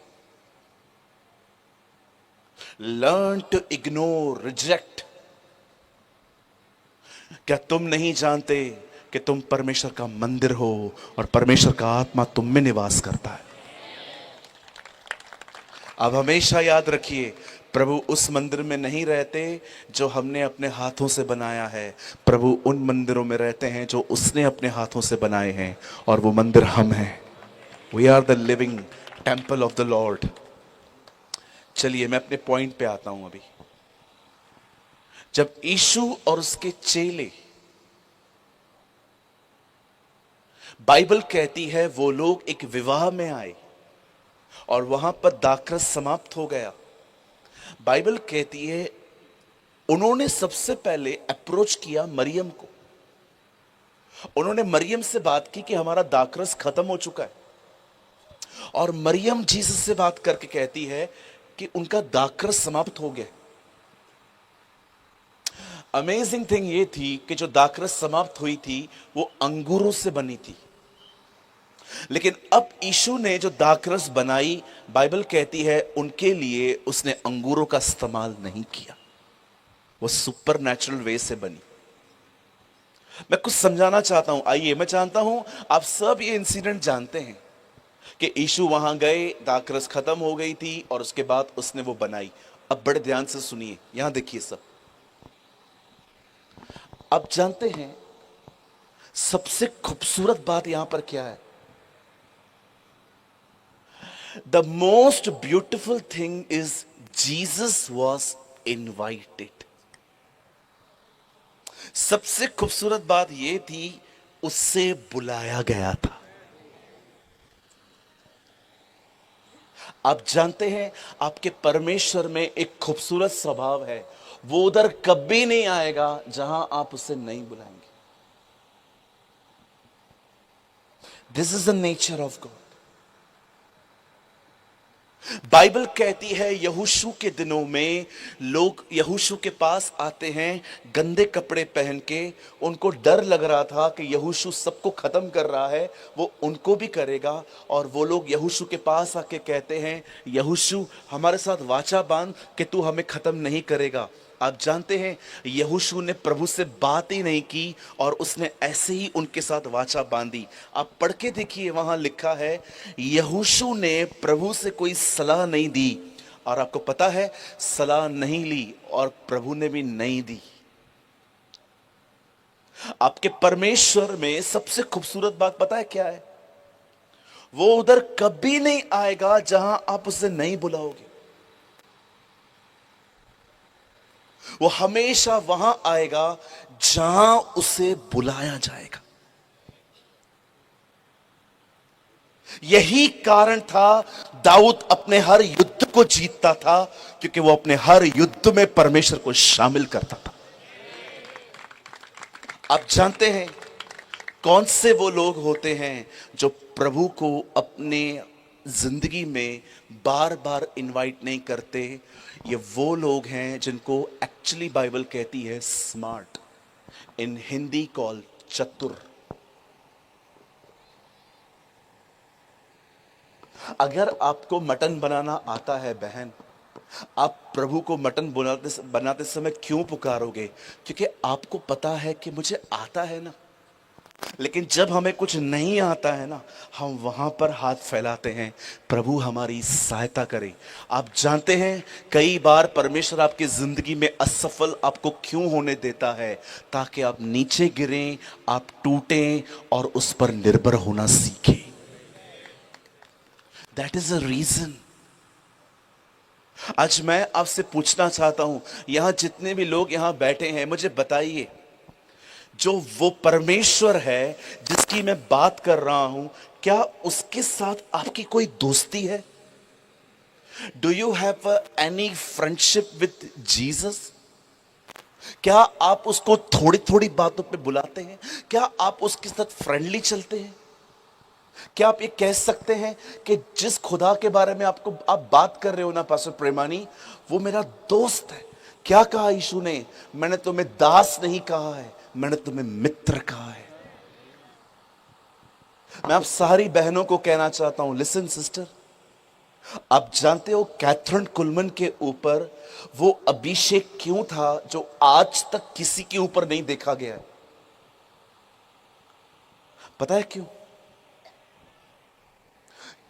Learn to ignore, reject. क्या तुम नहीं जानते कि तुम परमेश्वर का मंदिर हो और परमेश्वर का आत्मा तुम में निवास करता है? अब हमेशा याद रखिए, प्रभु उस मंदिर में नहीं रहते जो हमने अपने हाथों से बनाया है। प्रभु उन मंदिरों में रहते हैं जो उसने अपने हाथों से बनाए हैं, और वो मंदिर हम हैं। We are the living temple of the lord. चलिए मैं अपने पॉइंट पे आता हूं। अभी जब यीशु और उसके चेले, बाइबल कहती है वो लोग एक विवाह में आए और वहां पर दाखरस समाप्त हो गया। बाइबल कहती है उन्होंने सबसे पहले अप्रोच किया मरियम को। उन्होंने मरियम से बात की कि हमारा दाखरस खत्म हो चुका है, और मरियम जीसस से बात करके कहती है कि उनका दाखरस समाप्त हो गया। अमेजिंग थिंग ये थी कि जो दाखरस समाप्त हुई थी वो अंगूरों से बनी थी, लेकिन अब यीशु ने जो दाखरस बनाई, बाइबल कहती है उनके लिए उसने अंगूरों का इस्तेमाल नहीं किया, वो सुपर नेचुरल वे से बनी। मैं कुछ समझाना चाहता हूं। आइए, मैं जानता हूं आप सब ये इंसिडेंट जानते हैं कि यीशु वहां गए, दाखरस खत्म हो गई थी और उसके बाद उसने वो बनाई। अब बड़े ध्यान से सुनिए, यहां देखिए सब। आप जानते हैं सबसे खूबसूरत बात यहां पर क्या है? The most beautiful thing is Jesus was invited. सबसे खूबसूरत बात यह थी उससे बुलाया गया था। आप जानते हैं आपके परमेश्वर में एक खूबसूरत स्वभाव है, वो उधर कभी नहीं आएगा जहां आप उसे नहीं बुलाएंगे। This is the nature of God. Bible कहती है यहोशू के दिनों में लोग यहोशू के पास आते हैं गंदे कपड़े पहन के। उनको डर लग रहा था कि यहोशू सबको खत्म कर रहा है, वो उनको भी करेगा। और वो लोग यहोशू के पास आके कहते हैं, यहोशू हमारे साथ वाचा बांध कि तू हमें खत्म नहीं करेगा। आप जानते हैं यहोशू ने प्रभु से बात ही नहीं की और उसने ऐसे ही उनके साथ वाचा बांधी। आप पढ़ के देखिए, वहां लिखा है यहोशू ने प्रभु से कोई सलाह नहीं दी, और आपको पता है सलाह नहीं ली और प्रभु ने भी नहीं दी। आपके परमेश्वर में सबसे खूबसूरत बात पता है क्या है? वो उधर कभी नहीं आएगा जहां आप उसे नहीं बुलाओगे। वो हमेशा वहां आएगा जहां उसे बुलाया जाएगा। यही कारण था दाऊद अपने हर युद्ध को जीतता था, क्योंकि वो अपने हर युद्ध में परमेश्वर को शामिल करता था। आप जानते हैं कौन से वो लोग होते हैं जो प्रभु को अपने जिंदगी में बार बार इनवाइट नहीं करते? ये वो लोग हैं जिनको एक्चुअली बाइबल कहती है स्मार्ट, इन हिंदी कॉल चतुर। अगर आपको मटन बनाना आता है बहन, आप प्रभु को मटन बनाते समय क्यों पुकारोगे? क्योंकि आपको पता है कि मुझे आता है ना। लेकिन जब हमें कुछ नहीं आता है ना, हम वहां पर हाथ फैलाते हैं, प्रभु हमारी सहायता करे। आप जानते हैं कई बार परमेश्वर आपकी जिंदगी में असफल आपको क्यों होने देता है? ताकि आप नीचे गिरें, आप टूटें और उस पर निर्भर होना सीखें। That is a reason. आज मैं आपसे पूछना चाहता हूं, यहां जितने भी लोग यहां बैठे हैं, मुझे बताइए, जो वो परमेश्वर है जिसकी मैं बात कर रहा हूं, क्या उसके साथ आपकी कोई दोस्ती है? Do you have any friendship with Jesus? क्या आप उसको थोड़ी थोड़ी बातों पे बुलाते हैं? क्या आप उसके साथ फ्रेंडली चलते हैं? क्या आप ये कह सकते हैं कि जिस खुदा के बारे में आप बात कर रहे हो ना पास्टर प्रेमानी, वो मेरा दोस्त है? क्या कहा यीशु ने? मैंने तुम्हें दास नहीं कहा है, मैंने तुम्हें मित्र कहा है। मैं आप सारी बहनों को कहना चाहता हूं, लिसन सिस्टर, आप जानते हो कैथरीन कुलमन के ऊपर वो अभिषेक क्यों था जो आज तक किसी के ऊपर नहीं देखा गया है? पता है क्यों?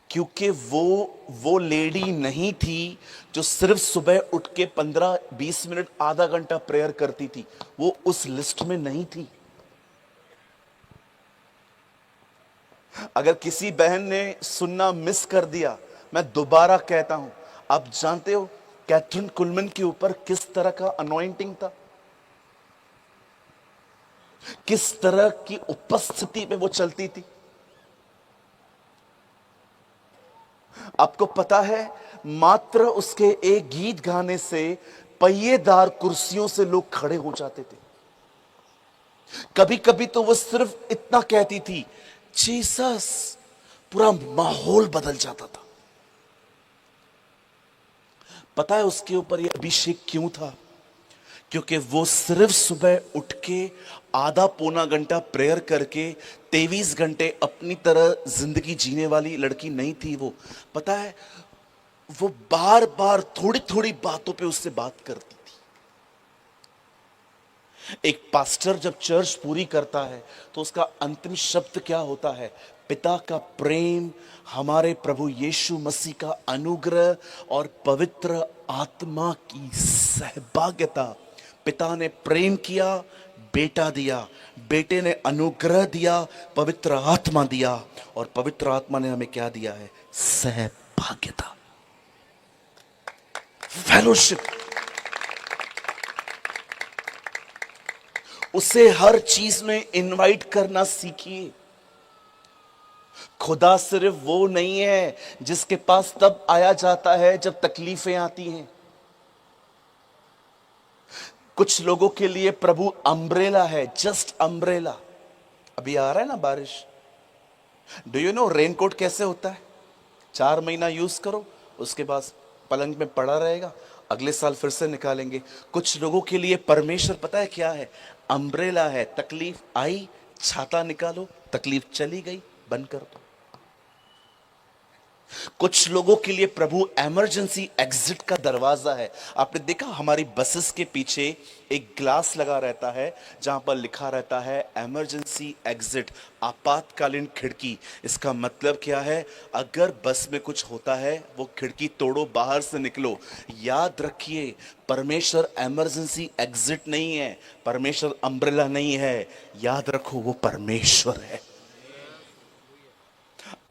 क्योंकि वो लेडी नहीं थी जो सिर्फ सुबह उठ के 15-20 मिनट आधा घंटा प्रेयर करती थी। वो उस लिस्ट में नहीं थी। अगर किसी बहन ने सुनना मिस कर दिया, मैं दोबारा कहता हूं, आप जानते हो कैथरीन कुलमन के ऊपर किस तरह का अनॉइंटिंग था, किस तरह की उपस्थिति में वो चलती थी। आपको पता है, मात्र उसके एक गीत गाने से पहिएदार कुर्सियों से लोग खड़े हो जाते थे। कभी कभी तो वो सिर्फ इतना कहती थी, जीसस, पूरा माहौल बदल जाता था। पता है उसके ऊपर ये अभिषेक क्यों था? क्योंकि वो सिर्फ सुबह उठ के आधा पौना घंटा प्रेयर करके 23 घंटे अपनी तरह जिंदगी जीने वाली लड़की नहीं थी। वो पता है, वो बार बार थोड़ी थोड़ी बातों पे उससे बात करती थी। एक पास्टर जब चर्च पूरी करता है तो उसका अंतिम शब्द क्या होता है? पिता का प्रेम, हमारे प्रभु यीशु मसीह का अनुग्रह और पवित्र आत्मा की सहभागिता। पिता ने प्रेम किया, बेटा दिया, बेटे ने अनुग्रह दिया, पवित्र आत्मा दिया, और पवित्र आत्मा ने हमें क्या दिया है? सहभागिता, फेलोशिप। उसे हर चीज में इनवाइट करना सीखिए। खुदा सिर्फ वो नहीं है जिसके पास तब आया जाता है जब तकलीफें आती हैं। कुछ लोगों के लिए प्रभु अम्ब्रेला है, जस्ट अम्ब्रेला। अभी आ रहा है ना बारिश, डू यू नो रेनकोट कैसे होता है? 4 महीना यूज करो, उसके बाद पलंग में पड़ा रहेगा, अगले साल फिर से निकालेंगे। कुछ लोगों के लिए परमेश्वर पता है क्या है? अम्ब्रेला है। तकलीफ आई, छाता निकालो, तकलीफ चली गई, बंद कर दो। कुछ लोगों के लिए प्रभु इमरजेंसी एग्जिट का दरवाजा है। आपने देखा हमारी बसेस के पीछे एक ग्लास लगा रहता है जहां पर लिखा रहता है इमरजेंसी एग्जिट, आपातकालीन खिड़की। इसका मतलब क्या है? अगर बस में कुछ होता है वो खिड़की तोड़ो, बाहर से निकलो। याद रखिए, परमेश्वर इमरजेंसी एग्जिट नहीं है, परमेश्वर अम्ब्रेला नहीं है। याद रखो, वो परमेश्वर है।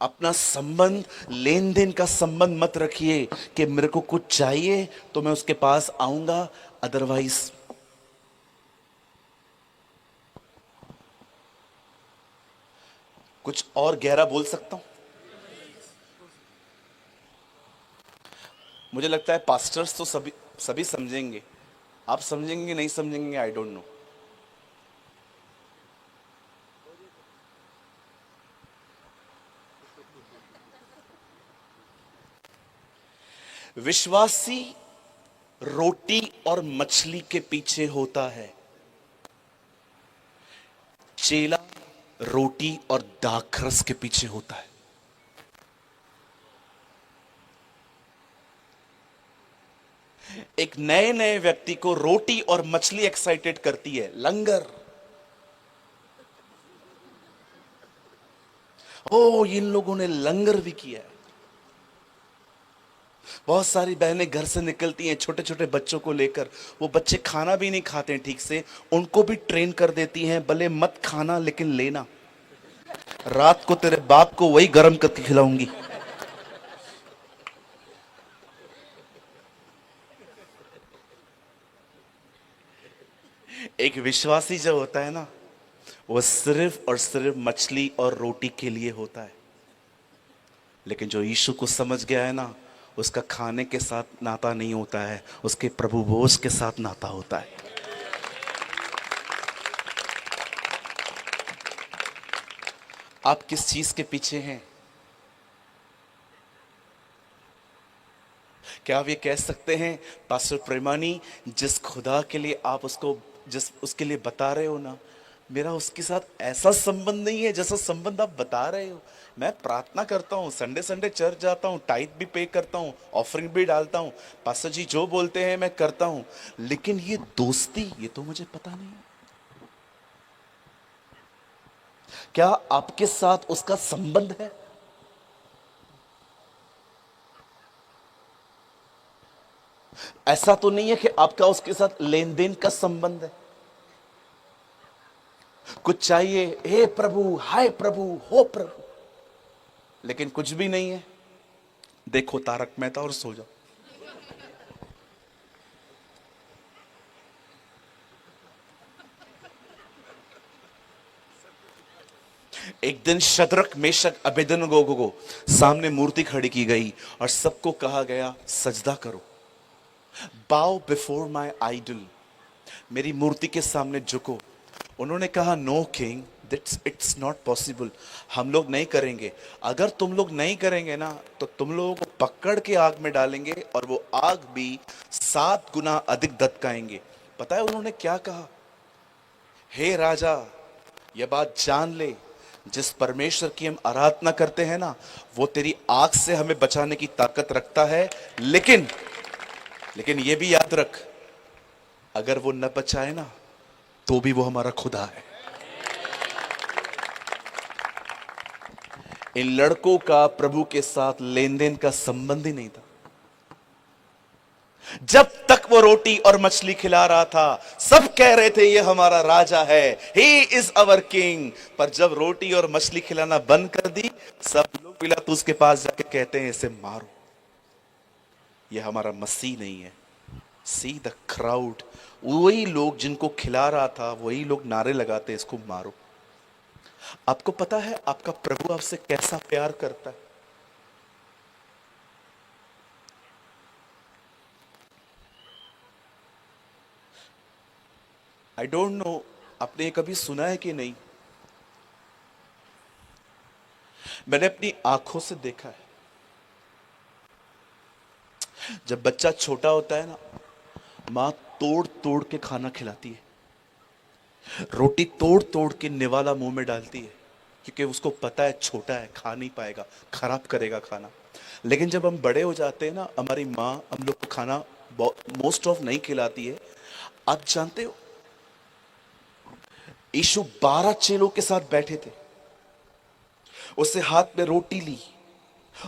अपना संबंध लेन देन का संबंध मत रखिए कि मेरे को कुछ चाहिए तो मैं उसके पास आऊंगा, अदरवाइज। कुछ और गहरा बोल सकता हूं? मुझे लगता है पास्टर्स तो सभी सभी समझेंगे। आप समझेंगे नहीं समझेंगे, आई डोंट नो। विश्वासी रोटी और मछली के पीछे होता है, चेला रोटी और दाखरस के पीछे होता है। एक नए नए व्यक्ति को रोटी और मछली एक्साइटेड करती है, लंगर। ओ, इन लोगों ने लंगर भी किया है। बहुत सारी बहनें घर से निकलती हैं छोटे छोटे बच्चों को लेकर, वो बच्चे खाना भी नहीं खाते हैं ठीक से, उनको भी ट्रेन कर देती हैं, भले मत खाना लेकिन लेना, रात को तेरे बाप को वही गर्म करके खिलाऊंगी। एक विश्वासी जो होता है ना, वो सिर्फ और सिर्फ मछली और रोटी के लिए होता है। लेकिन जो यीशु को समझ गया है ना, उसका खाने के साथ नाता नहीं होता है, उसके प्रभु बोझ के साथ नाता होता है। आप किस चीज के पीछे हैं? क्या आप ये कह सकते हैं, पास्टर प्रेमानी, जिस खुदा के लिए आप जिस उसके लिए बता रहे हो ना, मेरा उसके साथ ऐसा संबंध नहीं है जैसा संबंध आप बता रहे हो। मैं प्रार्थना करता हूँ, संडे संडे चर्च जाता हूँ, टाइट भी पे करता हूँ, ऑफरिंग भी डालता हूँ, पास्टर जी जो बोलते हैं मैं करता हूँ, लेकिन ये दोस्ती, ये तो मुझे पता नहीं है। क्या आपके साथ उसका संबंध है? ऐसा तो नहीं है कि आपका उसके साथ लेन देन का संबंध है। कुछ चाहिए, हे प्रभु, हाय प्रभु, हो प्रभु, लेकिन कुछ भी नहीं है। देखो तारक मेहता और सो जाओ। एक दिन शद्रक मेशक अबेदनगो को सामने मूर्ति खड़ी की गई और सबको कहा गया सजदा करो, बाउ बिफोर माई आइडल, मेरी मूर्ति के सामने झुको। उन्होंने कहा no king, that's it's not possible, हम लोग नहीं करेंगे। अगर तुम लोग नहीं करेंगे ना तो तुम लोगों को पकड़ के आग में डालेंगे और वो आग भी 7 गुना अधिक दत्काएंगे। पता है उन्होंने क्या कहा? हे राजा, यह बात जान ले, जिस परमेश्वर की हम आराधना करते हैं ना, वो तेरी आग से हमें बचाने की ताकत रखता है, लेकिन लेकिन ये भी याद रख, अगर वो न बचाए ना तो भी वो हमारा खुदा है। इन लड़कों का प्रभु के साथ लेन देन का संबंध ही नहीं था। जब तक वो रोटी और मछली खिला रहा था, सब कह रहे थे ये हमारा राजा है, ही इज अवर किंग। पर जब रोटी और मछली खिलाना बंद कर दी, सब लोग पिलातुस के पास जाके कहते हैं इसे मारो, ये हमारा मसीह नहीं है। सी द क्राउड, वही लोग जिनको खिला रहा था वही लोग नारे लगाते इसको मारो। आपको पता है आपका प्रभु आपसे कैसा प्यार करता है? आई डोंट नो, आपने ये कभी सुना है कि नहीं, मैंने अपनी आंखों से देखा है। जब बच्चा छोटा होता है ना, मां तोड़ तोड़ के खाना खिलाती है, रोटी तोड़ तोड़ के निवाला मुंह में डालती है। क्योंकि उसको पता है छोटा है, खा नहीं पाएगा, खराब करेगा खाना। लेकिन जब हम बड़े हो जाते हैं ना, हमारी माँ हम लोग को खाना मोस्ट ऑफ नहीं खिलाती है। आप जानते हो, यीशु 12 चेलों के साथ बैठे थे, उससे हाथ में रोटी ली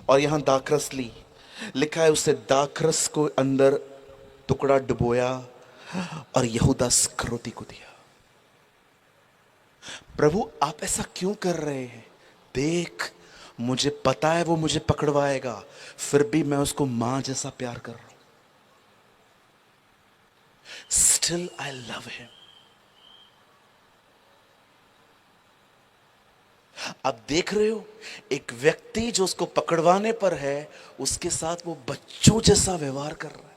और यहां दाखरस ली। लिखा है उससे दाखरस को अंदर टुकड़ा डुबोया और यहूदा स्करोती को दिया। प्रभु आप ऐसा क्यों कर रहे हैं? देख, मुझे पता है वो मुझे पकड़वाएगा, फिर भी मैं उसको मां जैसा प्यार कर रहा हूं। Still I love him. आप देख रहे हो, एक व्यक्ति जो उसको पकड़वाने पर है, उसके साथ वो बच्चों जैसा व्यवहार कर रहा है।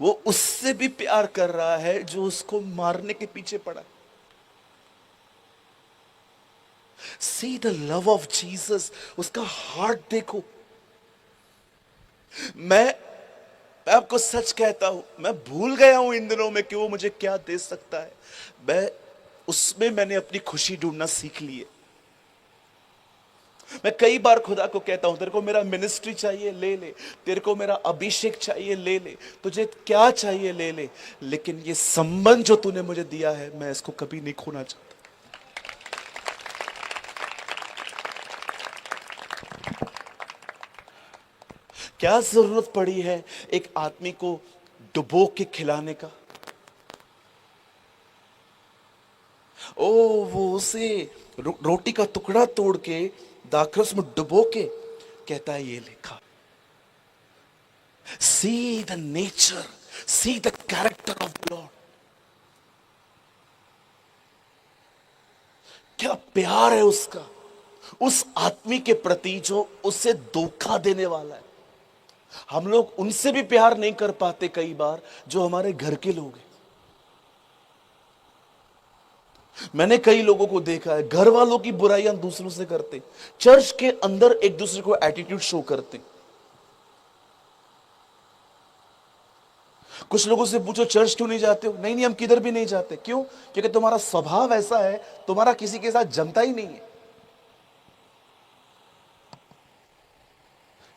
वो उससे भी प्यार कर रहा है जो उसको मारने के पीछे पड़ा है। See the love of Jesus, उसका हार्ट देखो। मैं आपको सच कहता हूं, मैं भूल गया हूं इन दिनों में कि वो मुझे क्या दे सकता है। मैंने अपनी खुशी ढूंढना सीख ली है। मैं कई बार खुदा को कहता हूं, तेरे को मेरा मिनिस्ट्री चाहिए ले ले, तेरे को मेरा अभिषेक चाहिए ले ले, तुझे क्या चाहिए ले ले, लेकिन ये संबंध जो तूने मुझे दिया है, मैं इसको कभी नहीं खोना चाहता। क्या जरूरत पड़ी है एक आदमी को डुबो के खिलाने का? ओ, वो उसे रोटी का टुकड़ा तोड़ के दाखरस में डुबो के कहता है ये लिखा। See the nature, see the character of Lord. क्या प्यार है उसका उस आदमी के प्रति जो उसे धोखा देने वाला है। हम लोग उनसे भी प्यार नहीं कर पाते कई बार, जो हमारे घर के लोग हैं। मैंने कई लोगों को देखा है, घर वालों की बुराइयां दूसरों से करते, चर्च के अंदर एक दूसरे को एटीट्यूड शो करते। कुछ लोगों से पूछो चर्च क्यों नहीं जाते हो? नहीं नहीं, हम किधर भी नहीं जाते। क्यों? क्योंकि तुम्हारा स्वभाव ऐसा है, तुम्हारा किसी के साथ जमता ही नहीं है।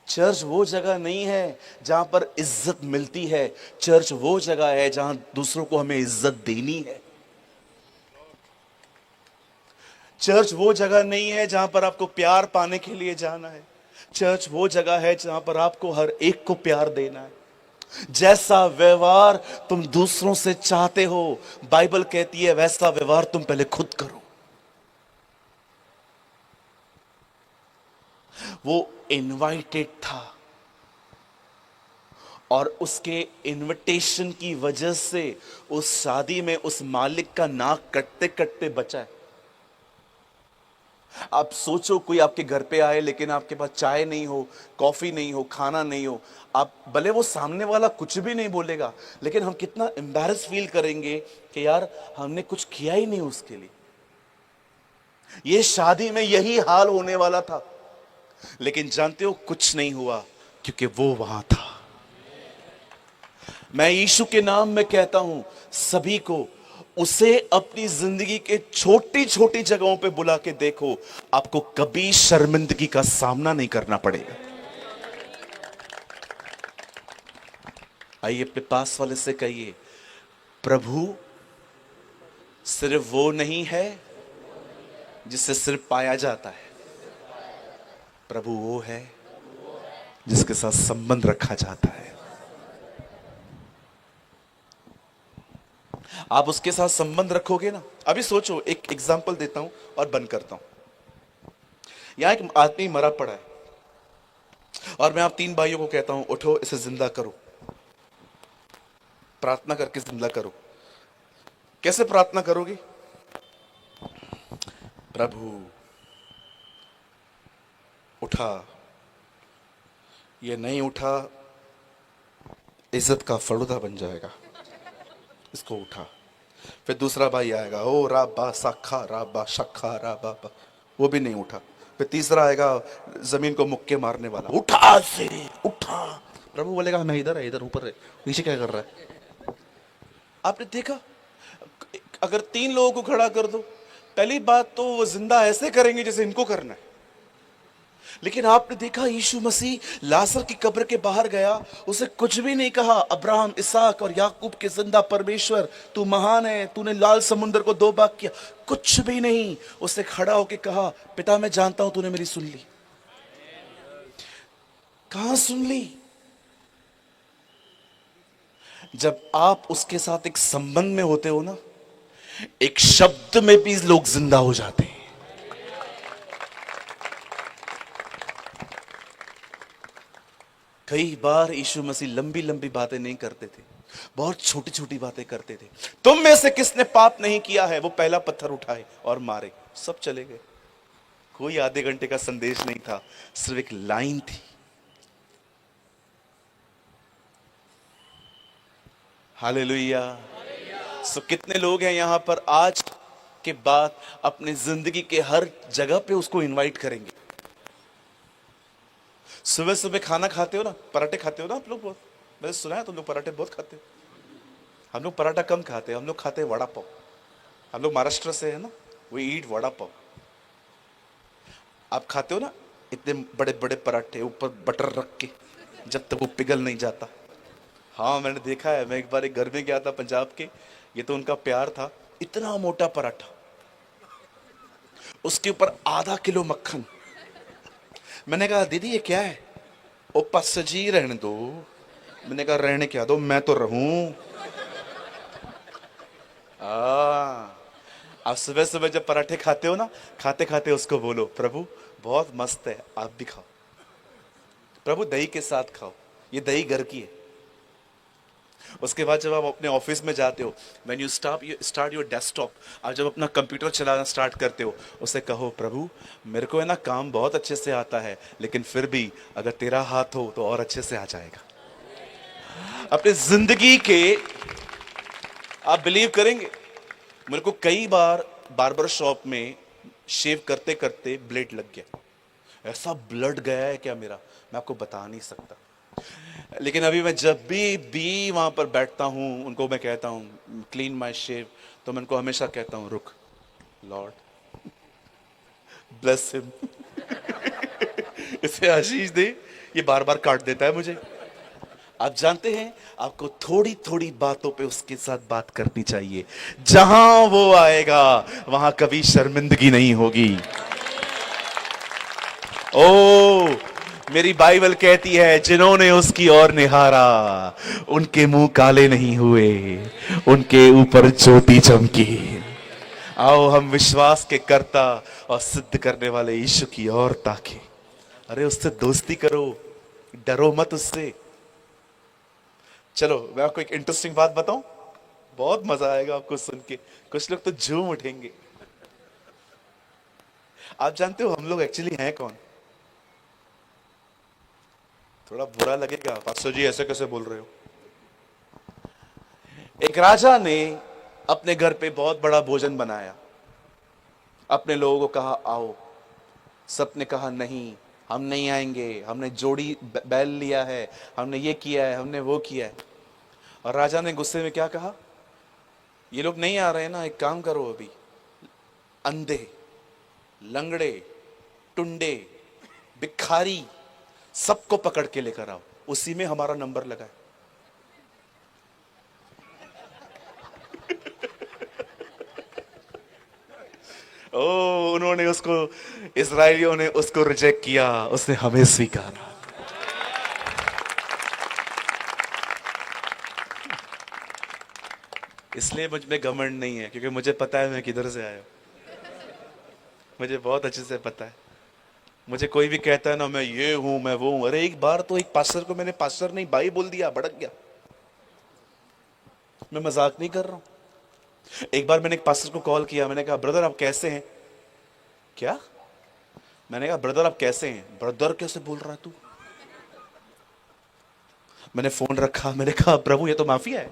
चर्च वो जगह नहीं है जहां पर इज्जत मिलती है। चर्च वो जगह है जहां दूसरों को हमें इज्जत देनी है। चर्च वो जगह नहीं है जहां पर आपको प्यार पाने के लिए जाना है। चर्च वो जगह है जहां पर आपको हर एक को प्यार देना है। जैसा व्यवहार तुम दूसरों से चाहते हो, बाइबल कहती है वैसा व्यवहार तुम पहले खुद करो। वो इनवाइटेड था और उसके इनविटेशन की वजह से उस शादी में उस मालिक का नाक कटते कटते बचा है। आप सोचो, कोई आपके घर पे आए लेकिन आपके पास चाय नहीं हो, कॉफी नहीं हो, खाना नहीं हो, आप भले वो सामने वाला कुछ भी नहीं बोलेगा, लेकिन हम कितना एम्बैरेस फील करेंगे कि यार हमने कुछ किया ही नहीं उसके लिए। ये शादी में यही हाल होने वाला था, लेकिन जानते हो कुछ नहीं हुआ क्योंकि वो वहां था। मैं यीशु के नाम में कहता हूं सभी को, उसे अपनी जिंदगी के छोटी छोटी जगहों पे बुला के देखो, आपको कभी शर्मिंदगी का सामना नहीं करना पड़ेगा। आइए अपने पास वाले से कहिए, प्रभु सिर्फ वो नहीं है जिससे सिर्फ पाया जाता है, प्रभु वो है जिसके साथ संबंध रखा जाता है। आप उसके साथ संबंध रखोगे ना। अभी सोचो, एक एग्जांपल देता हूं और बंद करता हूं। यहां एक आदमी मरा पड़ा है और मैं आप तीन भाइयों को कहता हूं, उठो इसे जिंदा करो, प्रार्थना करके जिंदा करो। कैसे प्रार्थना करोगे? प्रभु उठा, ये नहीं उठा इज्जत का फलूदा बन जाएगा, इसको उठा। फिर दूसरा भाई आएगा, ओ राबा साखा राबा शखा राबा, वो भी नहीं उठा। फिर तीसरा आएगा जमीन को मुक्के मारने वाला, उठा से उठा। प्रभु बोलेगा मैं इधर है, इधर ऊपर है, नीचे क्या कर रहा है? आपने देखा, अगर तीन लोगों को खड़ा कर दो, पहली बात तो वो जिंदा ऐसे करेंगे जैसे इनको करना है। लेकिन आपने देखा यीशु मसीह लाजर की कब्र के बाहर गया, उसे कुछ भी नहीं कहा, अब्राहम, इसहाक और याकूब के जिंदा परमेश्वर तू महान है, तूने लाल समुद्र को दो भाग किया, कुछ भी नहीं। उसे खड़ा होकर कहा, पिता मैं जानता हूं तूने मेरी सुन ली। कहां सुन ली? जब आप उसके साथ एक संबंध में होते हो ना, एक शब्द में भी लोग जिंदा हो जाते हैं। कई बार यीशु मसीह लंबी लंबी बातें नहीं करते थे, बहुत छोटी छोटी बातें करते थे। तुम में से किसने पाप नहीं किया है वो पहला पत्थर उठाए और मारे। सब चले गए। कोई आधे घंटे का संदेश नहीं था, सिर्फ एक लाइन थी। हालेलुया। सो कितने लोग हैं यहां पर आज के बाद अपनी जिंदगी के हर जगह पे उसको इनवाइट करेंगे। सुबह सुबह खाना खाते हो ना, पराठे खाते हो ना आप लोग बहुत, मैंने सुना है तुम लोग पराठे बहुत खाते हो। हम लोग पराठा कम खाते हैं, हम लोग खाते हैं वड़ा पाव। हम लोग महाराष्ट्र से है ना, वी ईट वड़ा पाव। आप खाते हो ना इतने बड़े बड़े पराठे, ऊपर बटर रख के, जब तक वो पिघल नहीं जाता। हाँ मैंने देखा है, मैं एक बार एक घर में गया था पंजाब के, ये तो उनका प्यार था। इतना मोटा पराठा, उसके ऊपर आधा किलो मक्खन। मैंने कहा दीदी ये क्या है? ओ पस जी रहने दो। मैंने कहा रहने क्या दो, मैं तो रहूं। आप सुबह सुबह जब पराठे खाते हो ना, खाते खाते उसको बोलो, प्रभु बहुत मस्त है, आप भी खाओ। प्रभु दही के साथ खाओ, ये दही घर की है। उसके बाद जब आप अपने ऑफिस में जाते हो, when you start your desktop, आप जब अपना कंप्यूटर चलाना स्टार्ट करते हो, उसे कहो, प्रभु मेरे को है ना काम बहुत अच्छे से आता है, लेकिन फिर भी अगर तेरा हाथ हो तो और अच्छे से आ जाएगा। अपनी जिंदगी के, आप बिलीव करेंगे, मेरे को कई बार बार्बर शॉप में शेव करते करते ब्लेड लग गया। ऐसा ब्लड गया है क्या मेरा, मैं आपको बता नहीं सकता। लेकिन अभी मैं जब भी वहां पर बैठता हूं, उनको मैं कहता हूं क्लीन माय शेव, तो मैं उनको हमेशा कहता हूं रुक, लॉर्ड ब्लेस हिम। इसे आशीष दे, ये बार बार काट देता है मुझे। आप जानते हैं, आपको थोड़ी थोड़ी बातों पे उसके साथ बात करनी चाहिए। जहां वो आएगा वहां कभी शर्मिंदगी नहीं होगी। ओ मेरी बाइबल कहती है, जिन्होंने उसकी ओर निहारा उनके मुंह काले नहीं हुए, उनके ऊपर ज्योति चमकी। आओ हम विश्वास के कर्ता और सिद्ध करने वाले यीशु की ओर ताके। अरे उससे दोस्ती करो, डरो मत उससे। चलो मैं आपको एक इंटरेस्टिंग बात बताऊं, बहुत मजा आएगा आपको सुन के, कुछ लोग तो झूम उठेंगे। आप जानते हो हम लोग एक्चुअली हैं कौन? थोड़ा बुरा लगेगा, पास्टर जी ऐसे कैसे बोल रहे हो। एक राजा ने अपने घर पे बहुत बड़ा भोजन बनाया, अपने लोगों को कहा आओ। सबने कहा नहीं, हम नहीं आएंगे, हमने जोड़ी बैल लिया है, हमने ये किया है, हमने वो किया है। और राजा ने गुस्से में क्या कहा, ये लोग नहीं आ रहे हैं ना, एक काम करो, अभी अंधे, लंगड़े, टुंडे, भिखारी सबको पकड़ के लेकर आओ, उसी में हमारा नंबर लगा है। ओ उन्होंने उसको, इजराइलियों ने उसको रिजेक्ट किया, उसने हमें स्वीकारा। इसलिए मुझ में घमंड नहीं है, क्योंकि मुझे पता है मैं किधर से आया हूं। मुझे बहुत अच्छे से पता है। मुझे कोई भी कहता है ना मैं ये हूं मैं वो हूं, अरे एक बार तो एक पास्टर को मैंने पास्टर नहीं भाई बोल दिया, भड़क गया। मैं मजाक नहीं कर रहा हूं। एक बार मैंने एक पास्टर को कॉल किया, मैंने कहा ब्रदर आप कैसे हैं? क्या? मैंने कहा ब्रदर आप कैसे हैं? ब्रदर कैसे बोल रहा है तू? मैंने फोन रखा, मैंने कहा प्रभु ये तो माफिया है।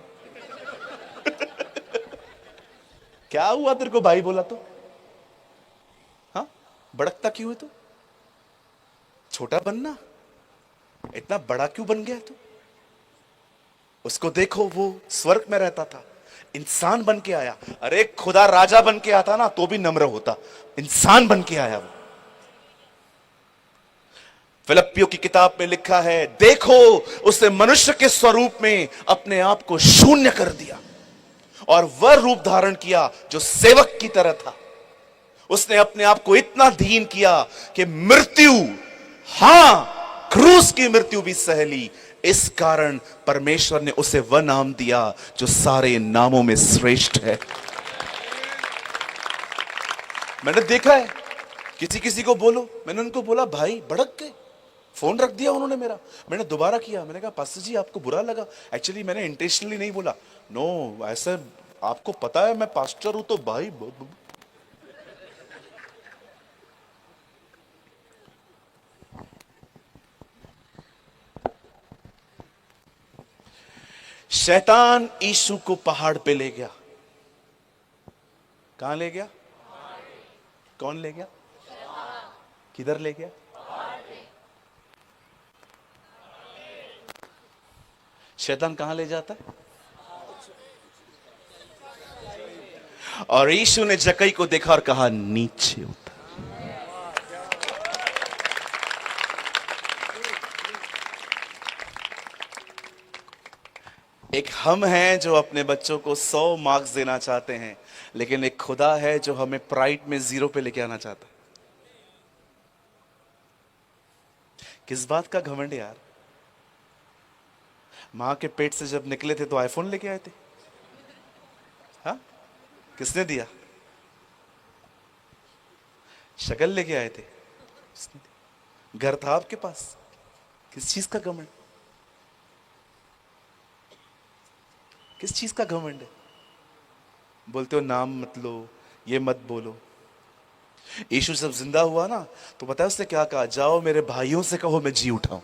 क्या हुआ तेरे को भाई बोला तो? हाँ भड़कता क्यों है तू? छोटा बनना, इतना बड़ा क्यों बन गया तू? उसको देखो, वो स्वर्ग में रहता था, इंसान बन के आया। अरे खुदा राजा बन के आता ना तो भी नम्र होता, इंसान बन के आया वो। फिलिप्पियों की किताब में लिखा है, देखो उसने मनुष्य के स्वरूप में अपने आप को शून्य कर दिया और वह रूप धारण किया जो सेवक की तरह था। उसने अपने आप को इतना दीन किया कि मृत्यु, हां क्रूस की मृत्यु भी सह ली। इस कारण परमेश्वर ने उसे वह नाम दिया जो सारे नामों में श्रेष्ठ है। मैंने देखा है किसी किसी को बोलो, मैंने उनको बोला भाई भड़क गए, फोन रख दिया उन्होंने मेरा। मैंने दोबारा किया, मैंने कहा पास्टर जी आपको बुरा लगा? एक्चुअली मैंने इंटेंशनली नहीं बोला, नो ऐसे आपको पता है मैं पास्टर हूं तो भाई। शैतान यीशु को पहाड़ पे ले गया। कहां ले गया? कौन ले गया? किधर ले गया? शैतान कहां ले जाता है? और यीशु ने जक्कई को देखा और कहा नीचे उतर। एक हम हैं जो अपने बच्चों को 100 मार्क्स देना चाहते हैं, लेकिन एक खुदा है जो हमें प्राइड में 0 पे लेके आना चाहता है। किस बात का घमंड यार? मां के पेट से जब निकले थे तो आईफोन लेके आए थे? हाँ, किसने दिया? शक्ल लेके आए थे? घर था आपके पास? किस चीज का घमंड? किस चीज का घमंड है? बोलते हो नाम मत लो, ये मत बोलो। यीशु जब जिंदा हुआ ना तो पता है उसने क्या कहा? जाओ मेरे भाइयों से कहो मैं जी उठाऊं।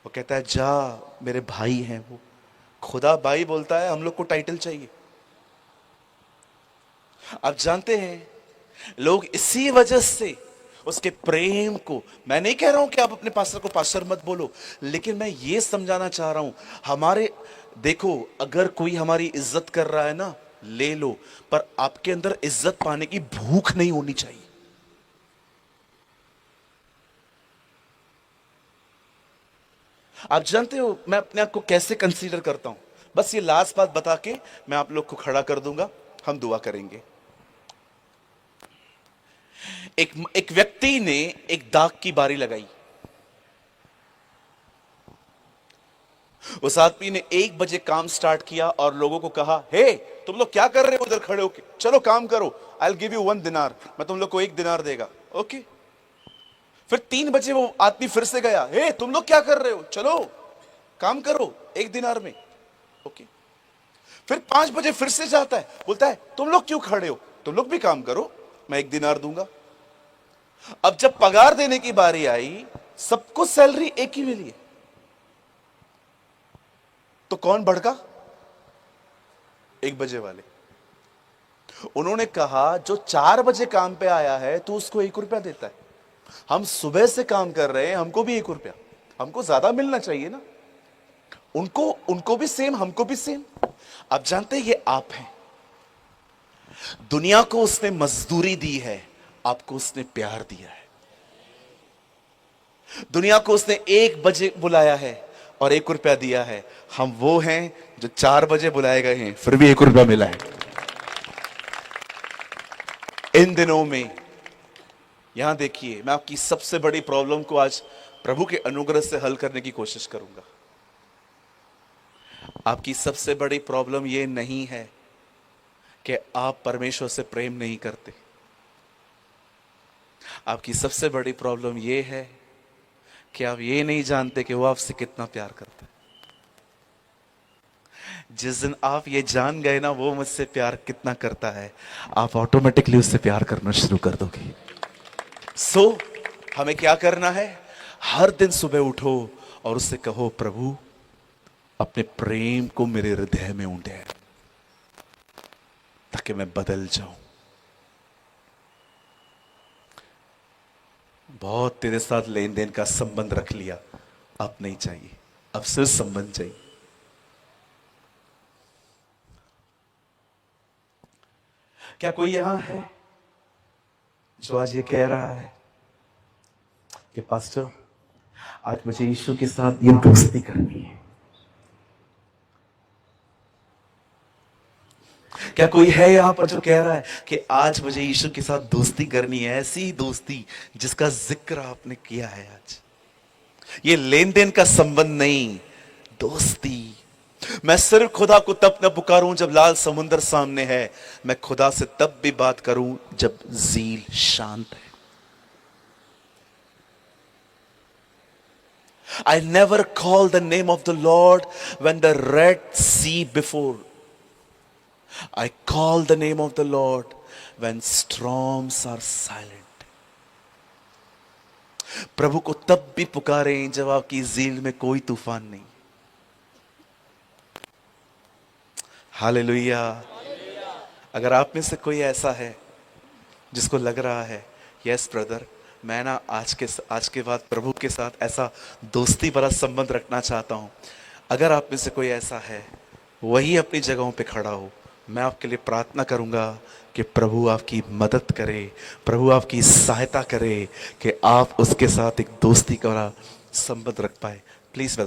वो कहता है जा, मेरे भाई हैं वो। खुदा भाई बोलता है, हम लोग को टाइटल चाहिए। आप जानते हैं लोग इसी वजह से उसके प्रेम को, मैं नहीं कह रहा हूं कि आप अपने पास्टर को पास्टर मत बोलो, लेकिन मैं ये समझाना चाह रहा हूं हमारे, देखो अगर कोई हमारी इज्जत कर रहा है ना ले लो, पर आपके अंदर इज्जत पाने की भूख नहीं होनी चाहिए। आप जानते हो मैं अपने आप को कैसे कंसीडर करता हूं? बस ये लास्ट बात बता के मैं आप लोग को खड़ा कर दूंगा, हम दुआ करेंगे। एक व्यक्ति ने एक दाग की बारी लगाई। उस आदमी ने 1 बजे काम स्टार्ट किया और लोगों को कहा, हे तुम लोग क्या कर रहे हो उधर खड़े होके, चलो काम करो, आई विल गिव यू 1 दिनार, मैं तुम लोग को 1 दिनार देगा। ओके। फिर 3 बजे वो आदमी फिर से गया, हे तुम लोग क्या कर रहे हो, चलो काम करो 1 दिनार में। ओके। फिर 5 बजे फिर से जाता है, बोलता है तुम लोग क्यों खड़े हो, तुम लोग भी काम करो, मैं 1 दिनार दूंगा। अब जब पगार देने की बारी आई, सबको सैलरी एक ही मिली है, तो कौन भड़का? 1 बजे वाले। उन्होंने कहा जो 4 बजे काम पे आया है तो उसको 1 रुपया देता है, हम सुबह से काम कर रहे हैं, हमको भी 1 रुपया, हमको ज्यादा मिलना चाहिए ना। उनको उनको भी सेम, हमको भी सेम। आप जानते हैं ये आप हैं। दुनिया को उसने मजदूरी दी है, आपको उसने प्यार दिया है। दुनिया को उसने 1 बजे बुलाया है और 1 रुपया दिया है। हम वो हैं जो 4 बजे बुलाए गए हैं फिर भी 1 रुपया मिला है। इन दिनों में यहां देखिए, मैं आपकी सबसे बड़ी प्रॉब्लम को आज प्रभु के अनुग्रह से हल करने की कोशिश करूंगा। आपकी सबसे बड़ी प्रॉब्लम यह नहीं है कि आप परमेश्वर से प्रेम नहीं करते। आपकी सबसे बड़ी प्रॉब्लम यह है कि आप ये नहीं जानते कि वो आपसे कितना प्यार करता है। जिस दिन आप ये जान गए ना वो मुझसे प्यार कितना करता है, आप ऑटोमेटिकली उससे प्यार करना शुरू कर दोगे। सो हमें क्या करना है? हर दिन सुबह उठो और उससे कहो, प्रभु अपने प्रेम को मेरे हृदय में उंडेल ताकि मैं बदल जाऊं। बहुत तेरे साथ लेन देन का संबंध रख लिया, अब नहीं चाहिए, अब सिर्फ संबंध चाहिए। क्या कोई यहां है जो आज ये कह रहा है कि पास्टर, आज मुझे यीशु के साथ ये दोस्ती करनी है? क्या कोई है यहां पर जो कह रहा है कि आज मुझे यीशु के साथ दोस्ती करनी है, ऐसी दोस्ती जिसका जिक्र आपने किया है आज? ये लेन देन का संबंध नहीं, दोस्ती। मैं सिर्फ खुदा को तब न पुकारूं जब लाल समुंदर सामने है, मैं खुदा से तब भी बात करूं जब झील शांत है। I never call the name of the Lord when the Red Sea before. I call the name of the Lord when storms are silent. प्रभु को तब भी पुकारें जब आपकी झील में कोई तूफान नहीं। हालेलुया। अगर आप में से कोई ऐसा है जिसको लग रहा है यस ब्रदर, मैं ना आज के बाद प्रभु के साथ ऐसा दोस्ती भरा संबंध रखना चाहता हूं, अगर आप में से कोई ऐसा है, वही अपनी जगहों पे खड़ा हो, मैं आपके लिए प्रार्थना करूंगा कि प्रभु आपकी मदद करे, प्रभु आपकी सहायता करे कि आप उसके साथ एक दोस्ती का संबंध रख पाए। प्लीज